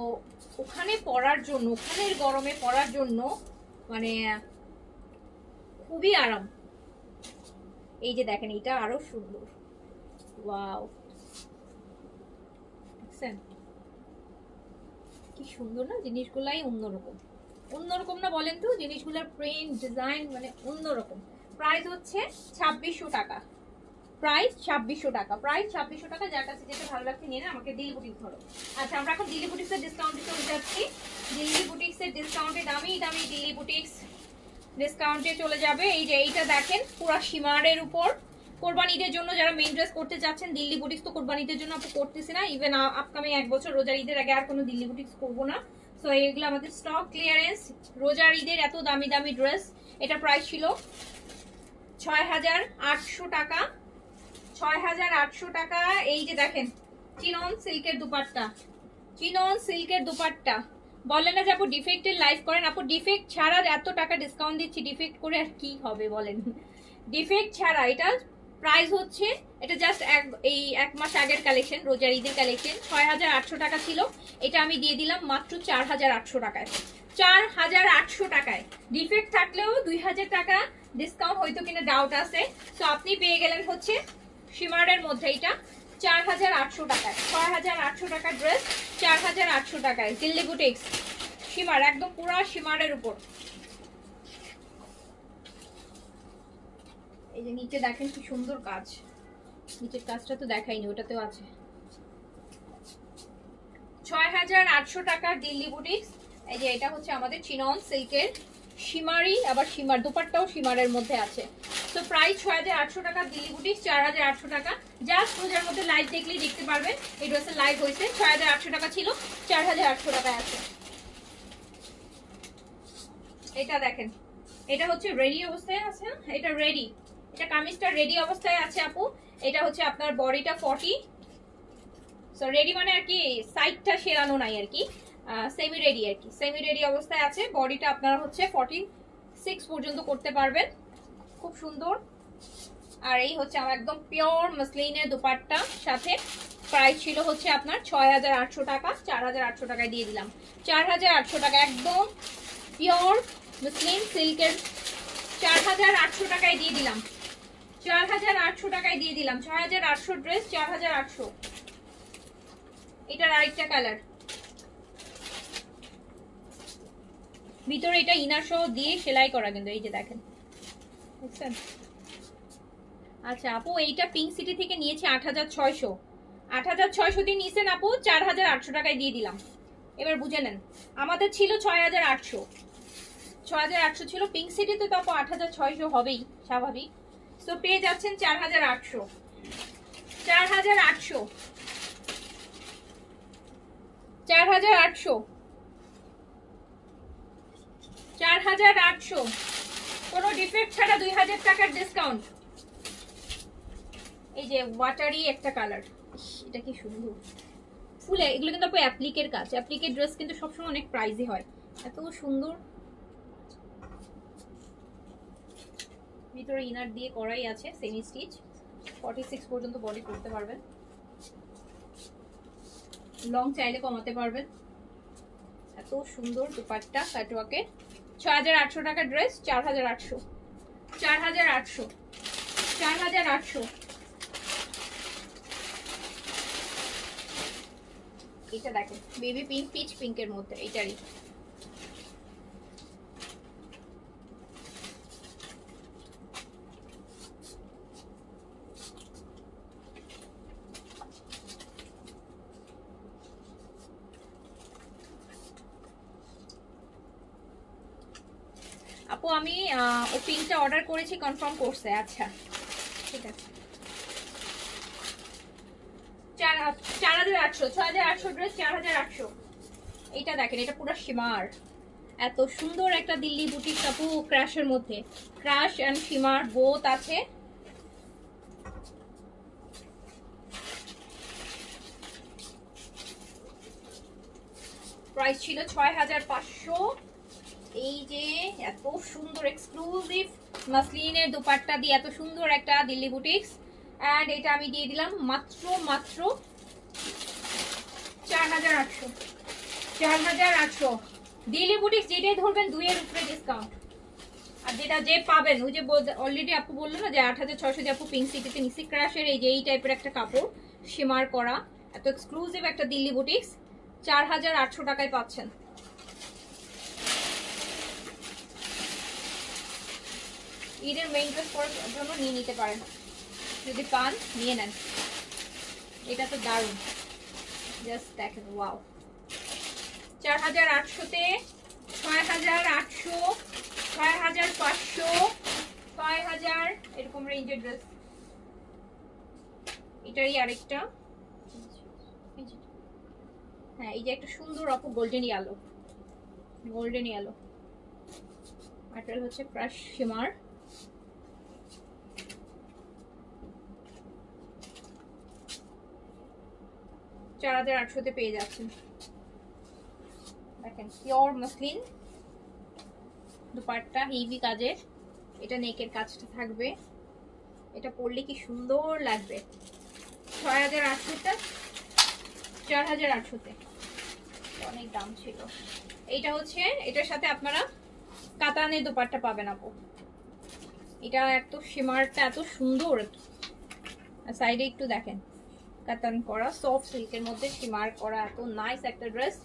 ওখানে পড়ার জন্য, ওখানের গরমে পড়ার জন্য মানে খুবই আরাম। এই যে দেখেন এটা আরো সুন্দর, ওয়াও দেখছেন কি সুন্দর না, জিনিসগুলাই অন্যরকম। অন্যরকম না বলেন তো, জিনিসগুলোর প্রিন্ট ডিজাইন মানে অন্যরকম। প্রাইস হচ্ছে 2600 টাকা, প্রাইস 2600 টাকা, প্রাইস 2600 টাকা। যার কাছে যেটা ভালো লাগছে নিয়ে না, আমাকে দিল্লি বুটিক্স ধরো। আচ্ছা আমরা এখন দিল্লি বুটিক্সের ডিসকাউন্টে চলে যাচ্ছি। দিল্লি বুটিক্সের ডিসকাউন্টে, দামি দামি দিল্লি বুটিক্স ডিসকাউন্টে চলে যাবে। এই যে এইটা দেখেন পুরো সীমারের উপর, কোরবানি ঈদের জন্য যারা মেইন ড্রেস করতে চাচ্ছেন, দিল্লি বুটিক্স তো কোরবানি ঈদের জন্য আপু করতেছি না, ইভেন আপকামিং এক বছর রোজার ঈদের আগে আর কোনো দিল্লি বুটিক্স করবো না। সো এগুলো আমাদের স্টক ক্লিয়ারেন্স, রোজার ঈদের এত দামি দামি ড্রেস। এটা প্রাইস ছিল 6800 টাকা, 6800 টাকা। এই যে দেখেন চিনন সিল্কের দুপাট্টা, চিনন সিল্কের দুপাট্টা। বলেন না যে আপু ডিফেক্টের লাইভ করেন, আপু ডিফেক্ট ছাড়া এত টাকা ডিসকাউন্ট দিচ্ছি, ডিফেক্ট করে আর কি হবে বলেন। ডিফেক্ট ছাড়া এটা প্রাইস হচ্ছে, এটা জাস্ট এই এক মাস আগের কালেকশন, রোজার ঈদের কালেকশন, 6800 টাকা ছিল, এটা আমি দিয়ে দিলাম মাত্র 4800 টাকায়। 4800 টাকায়, ডিফেক্ট থাকলেও 2000 টাকা ডিসকাউন্ট হয়তো কিনা ডাউট আছে। সো আপনি পেয়ে গেলেন হচ্ছে সীমারের মধ্যে এটা 4800 টাকায়, 6800 টাকার ড্রেস 4800 টাকায়, দিল্লি বুটিক্স সীমার, একদম পুরো সীমারের উপর। এই যে নিচে দেখেন কি সুন্দর কাজ, নিচের কাজটা তো দেখাইনি, ওটাতেও আছে। 6800 টাকার দিল্লি বুটিক্স। এই যে এটা হচ্ছে আমাদের চিনন সিল্কের সীমারি, আবার সীমার দুপাট্টাও সীমারের মধ্যে আছে। তো প্রাইস 6800 টাকা, দিল্লি বুটিক্স 4800 টাকা। জাস্ট রোজার মধ্যে লাইভ দেখলেই দেখতে পারবেন এই ড্রেসের লাইভ হয়েছে। 6800 টাকা ছিল, 4800 টাকায় আছে। এটা দেখেন, এটা হচ্ছে রেডি অবস্থায় আছে, এটা রেডি, এটা কামিজটা রেডি অবস্থায় আছে আপু। এটা হচ্ছে আপনার বডিটা 40, সো রেডি মানে আর কি সাইডটা সেরানো নাই আর কি, সেমি রেডি আর কি, সেমি রেডি অবস্থায় আছে। বডিটা আপনারা হচ্ছে 46 পর্যন্ত করতে পারবেন, খুব সুন্দর। আর এই হচ্ছে আমার একদম পিওর মসলিনের দুপাট্টা সাথে। প্রাইস ছিল হচ্ছে আপনার 6800 টাকা, 4800 টাকায় দিয়ে দিলাম। 4800 টাকা একদম পিওর মসলিন সিল্কের, 4800 টাকায় দিয়ে দিলাম, 4800 টাকায় দিয়ে দিলাম। 6800 ড্রেস 4800। এটার আরেকটা কালার, ভিতরে এটা ইনার সহ দিয়ে সেলাই করা, কিন্তু এই যে দেখেন, বুঝছেন। আচ্ছা আপু এইটা পিঙ্ক সিটি থেকে নিয়েছি 8600, 8600 দিয়ে নিয়েছেন আপু, 4800 টাকায় দিয়ে দিলাম। এবার বুঝে নেন, আমাদের ছিল 6800, 6800 ছিল, পিঙ্ক সিটিতে তো আপু 8600 হবেই স্বাভাবিক। তো পেয়ে যাচ্ছেন 4800, 4800, 4800, 4800, কোনো ডিফেক্ট ছাড়া 2000 টাকার ডিসকাউন্ট। এই যে ওয়াটারি একটা কালার, এটা কি সুন্দর ফুলে, এগুলো কিন্তু আপু অ্যাপ্লিকের কাজ, অ্যাপ্লিকের ড্রেস কিন্তু সবসময় অনেক প্রাইসি হয়, এত সুন্দর। ভিতরে ইনার দিয়ে করাই আছে, সেমি স্টিচ, 46 পর্যন্ত বডি করতে পারবেন, লং চাইলে কমাতে পারবেন। এত সুন্দর দুপাট্টা কাটওয়ার্কের, 6800 টাকা ড্রেস, 4800, 4800, 4800। এটা দেখেন বেবি পিঙ্ক, পিচ পিঙ্কের মধ্যে, এইটারই আপু আমি ও পিঙ্কটা অর্ডার করেছি, কনফার্ম করছে। আচ্ছা ঠিক আছে, 4800, 6800 ড্রেস, 4800। এটা দেখেন, এটা পুরো শিমার, এত সুন্দর একটা দিল্লি বুটিক আপু, ক্রাশের মধ্যে, ক্রাশ এন্ড শিমার বোথ আছে। প্রাইস ছিল 6500। এই যে এত সুন্দর এক্সক্লুসিভ মাসলিনের দুপাট্টা দিয়ে এত সুন্দর একটা দিল্লি বুটিক্স, এন্ড এটা আমি দিয়ে দিলাম মাত্র মাত্র 4800, 4800। দিল্লি বুটিক্স যেটাই ধরবেন 2 এর উপরে ডিসকাউন্ট। আর যেটা যে পাবেন, ওই যে অলরেডি আপু বললো না যে 8600 দিয়ে আপু পিঙ্ক সিটিতে নিছি, ক্রাশের এই যে এই টাইপের একটা কাপড় শিমার করা, এত এক্সক্লুসিভ একটা দিল্লি বুটিক্স, 4800 টাকায় পাচ্ছেন। ঈদের মেইন ড্রেস পরার জন্য নিয়ে নিতে পারেন, যদি পান নিয়ে নেন। এটা তো দারুণ, জাস্ট দেখেন, ওয়াও। 4800-তে 6800, 6500, 6000 এরকম রেঞ্জের ড্রেস। এটারই আরেকটা, হ্যাঁ এই যে একটা সুন্দর আপু golden yellow, golden yellow material হচ্ছে ক্রাশ শিমার। চার 4800-তে পেয়ে যাচ্ছেন। দেখেন পিওর মসলিন দুপাট্টা, হেভি কাজের, এটা নেকের কাজটা থাকবে, এটা পরলে কি সুন্দর লাগবে। 6800-টা 4800-তে, অনেক দাম ছিল। এইটা হচ্ছে, এটার সাথে আপনারা কাতানের দুপাট্টা পাবেন আপু। এটা এত শিমারটা এত সুন্দর, সাইডে একটু দেখেন কাতান করা, সফট সিল্কের মধ্যে শিমার করা, এত নাইস একটা ড্রেস।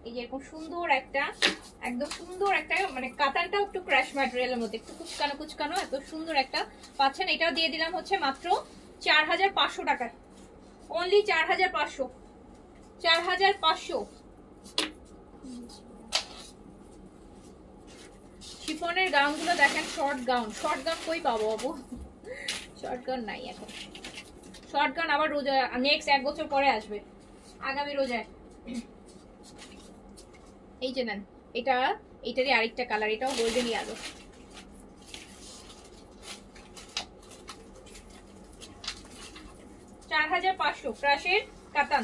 এই যে এরকম সুন্দর একটা, একদম সুন্দর একটা, মানে কাতানটাও একটু ক্র্যাশ ম্যাটেরিয়ালের মধ্যে, একটু কুচকানো কুচকানো, এত সুন্দর একটা পাচ্ছেন। এটাও দিয়ে দিলাম হচ্ছে মাত্র 4500 টাকায়, অনলি 4500, 4500। শিফনের গাউনগুলো দেখেন, শর্ট গাউন, শর্ট গাউন কই পাবো বাবু, শর্ট গাউন নাই এখন, শর্ট গাউন আবার রোজা নেক্সট 1 বছর পরে আসবে, আগামী রোজায়। এই যে নেন, এটা এটারই আরেকটা কালার, এটাও গোল্ডেন ইয়েলো। ক্রাশের কাতান,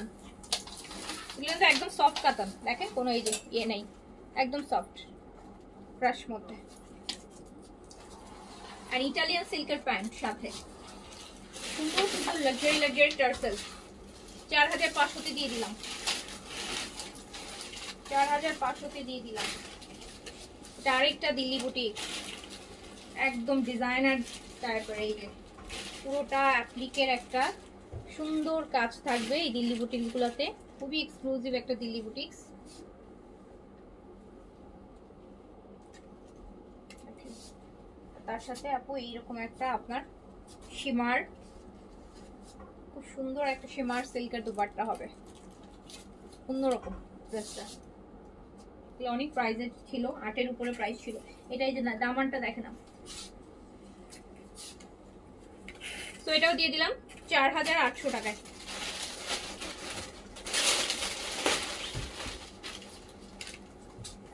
এগুলো তো একদম সফট কাতান, দেখেন কোনো এই যে ইয়ে নেই, একদম সফট ক্রাশ মধ্যে। আর ইটালিয়ান সিল্কের প্যান্ট সাথে, সুন্দর সুন্দর লাক্সারি লাক্সারি টার্সেল। 4500-তে দিয়ে দিলাম, 4500-তে দিয়ে দিলাম। এটা আরেকটা দিল্লি বুটিক, একদম ডিজাইনার টাইপের, এই যে পুরোটা অ্যাপ্লিকের একটা সুন্দর কাজ থাকবে এই দিল্লি বুটিক গুলোতে, খুবই এক্সক্লুসিভ একটা দিল্লি বুটিক্স। তার সাথে আপু এইরকম একটা আপনার শিমার, খুব সুন্দর একটা শিমার সিল্কের দুপাট্টা হবে, অন্যরকম ড্রেসটা। অনেক প্রাইজের ছিল, 8-এর উপরে প্রাইস ছিল। এটাই যে দামানটা দেখে না। তো এটাও দিয়ে দিলাম 4800 টাকায়।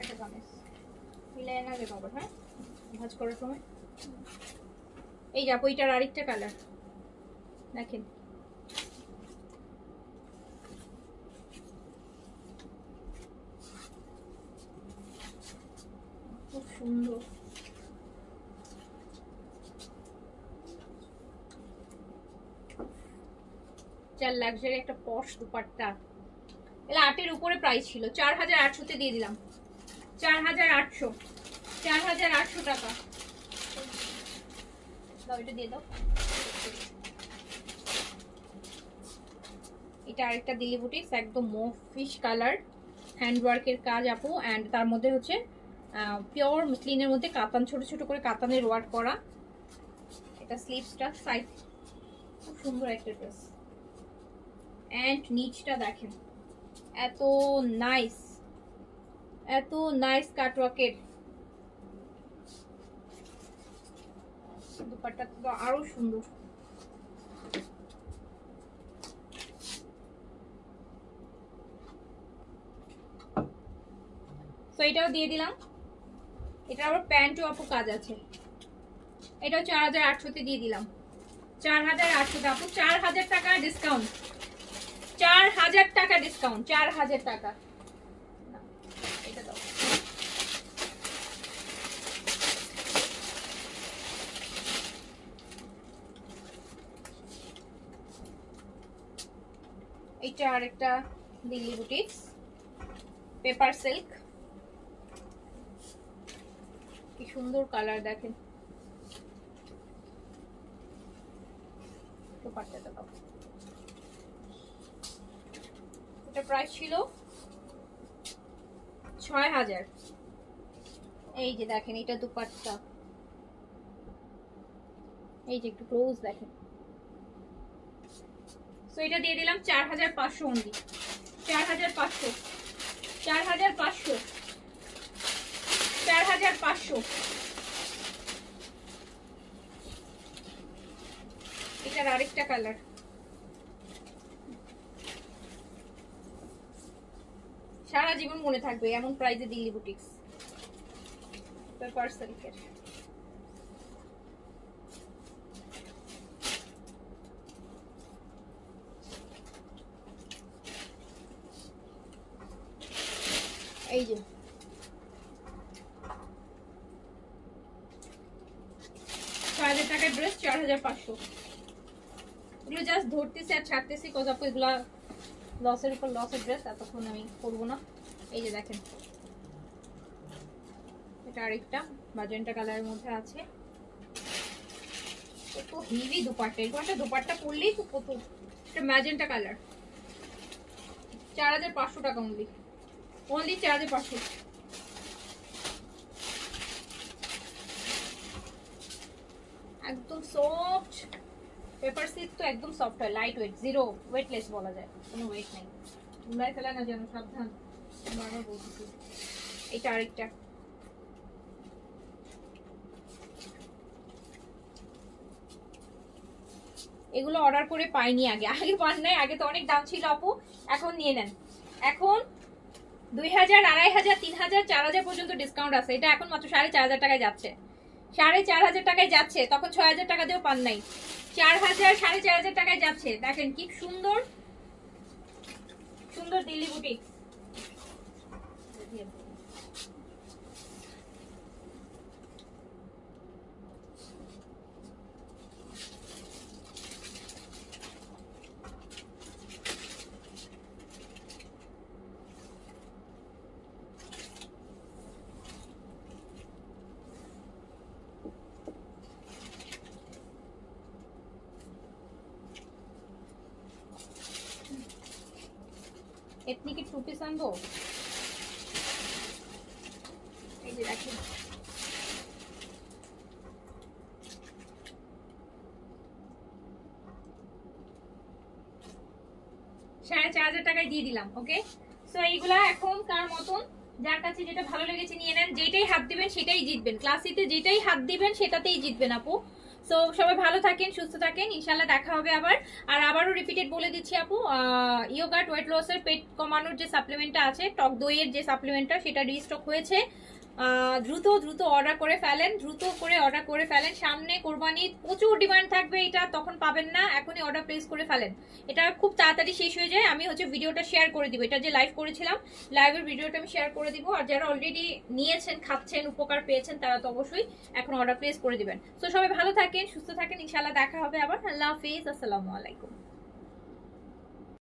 একটা কামিজ মিলাই না রে বাবা, হ্যাঁ ভাঁজ করার সময়। এই যাবো, এটার আরেকটা কালার দেখেন, খুব সুন্দর। চার লাক্সারি একটা পশ দুপাট্টা, এটা 8-এর উপরে প্রাইস ছিল, 4800 তে দিয়ে দিলাম। 4800 টাকা। দাও এটা দিয়ে দাও। এটা আরেকটা দিল্লি বুটিক্স, একদম মুভ ফিশ কালার, হ্যান্ডওয়ার্কের কাজ আপু, অ্যান্ড তার মধ্যে হচ্ছে পিওর মুসলিনের মধ্যে কাতান, ছোট ছোট করে কাতানের ওয়ার্ক করা। এটা স্লিভসটা সাইড, খুব সুন্দর একটা ড্রেস। অ্যান্ড নিচটা দেখেন, এত নাইস, এত নাইস কাটওয়ার্কের। দুপাট্টা তো আরো সুন্দর। তো এটাও দিয়ে দিলাম। এটা আবার প্যান্টও আপু কাজ আছে। এটাও 4800 তে দিয়ে দিলাম। 4800 তে আপু, 4000 টাকা ডিসকাউন্ট, 4000 টাকা ডিসকাউন্ট, 4000 টাকা। এটা দাও। এটা আরেকটা দিল্লি বুটিক্স, পেপার সিল্ক, কি সুন্দর কালার দেখেন। দুপাট্টাটা দাও। এটা প্রাইস ছিল 6000। এই যে দেখেন, এটা দুপাট্টা, এই যে একটু ক্লোজ দেখেন। সো এটা দিয়ে দিলাম 4500 অনলি, 4500, 4500, 4500। এটার আরেকটা কালার, সারা জীবন মনে থাকবে এমন প্রাইজে দিল্লি বুটিক্স, পেপার সিল্কের। এই যে 6000 টাকার ড্রেস, 4500। এগুলো জাস্ট ধরতেছি আর ছাড়তেছি, কজ আপু এগুলা লসের উপর লসের ড্রেস, এতক্ষণ আমি করবো না। এই যে দেখেন, এটা আরেকটা ম্যাজেন্টা কালারের মধ্যে আছে, কত হেভি দুপাট্টা। এরকম একটা দুপাট্টা পরলেই তো কত। এটা ম্যাজেন্টা কালার, 4500 টাকা অনলি, অনলি 4500। একদম সফট পেপার সিল্ক, তো একদম সফট হয়, লাইট ওয়েট, জিরো ওয়েটলেস বলা যায়, কোনো ওয়েট নেই। তোমরাই ফেলা না যেন, সাবধান, বারবার বলতেছি। এটা আরেকটা, এগুলো অর্ডার করে পাইনি আগে, আগে পান নাই, আগে তো অনেক দাম ছিল আপু, এখন নিয়ে নেন। এখন 2000, 2500, 3000, 4000 পর্যন্ত ডিসকাউন্ট আছে। এটা এখন মাত্র 4500 টাকায় যাচ্ছে, 4500 টাকায় যাচ্ছে, তখন 6000 টাকা দিয়েও পান নাই। 4000, 4500 টাকায় যাচ্ছে। দেখেন কি সুন্দর সুন্দর দিল্লি বুটিক্স। এথনিকের টু পিস আনবো, এই যে দেখেন, 4,500 টাকায় দিয়ে দিলাম। ওকে, সো এইগুলা এখন কার মতন যার কাছে যেটা ভালো লেগেছে নিয়ে নেন। যেটাই হাত দিবেন সেটাই জিতবেন, ক্লাসিতে যেটাই হাত দিবেন সেটাতেই জিতবেন আপু। সো সবাই ভালো থাকেন, সুস্থ থাকেন, ইনশাল্লাহ দেখা হবে আবার। আর আবারও রিপিটেড বলে দিচ্ছি আপু, ইয়োগার্ট ওয়েট লসের পেট কমানোর যে সাপ্লিমেন্টটা আছে, টক দইয়ের যে সাপ্লিমেন্টটা, সেটা রিস্টক হয়েছে। দ্রুত দ্রুত অর্ডার করে ফেলেন, দ্রুত করে অর্ডার করে ফেলেন। সামনে কোরবানি প্রচুর ডিমান্ড থাকবে, এটা তখন পাবেন না, এখনই অর্ডার প্লেস করে ফেলেন। এটা খুব তাড়াতাড়ি শেষ হয়ে যায়। আমি হচ্ছে ভিডিওটা শেয়ার করে দিব, এটা যে লাইভ করেছিলাম লাইভের ভিডিওটা আমি শেয়ার করে দিব। আর যারা অলরেডি নিয়েছেন, খাচ্ছেন, উপকার পেয়েছেন, তারা তো অবশ্যই এখন অর্ডার প্লেস করে দিবেন। তো সবাই ভালো থাকেন, সুস্থ থাকেন, ইনশাআল্লাহ দেখা হবে আবার। আল্লাহ হাফিজ, আসসালামু আলাইকুম।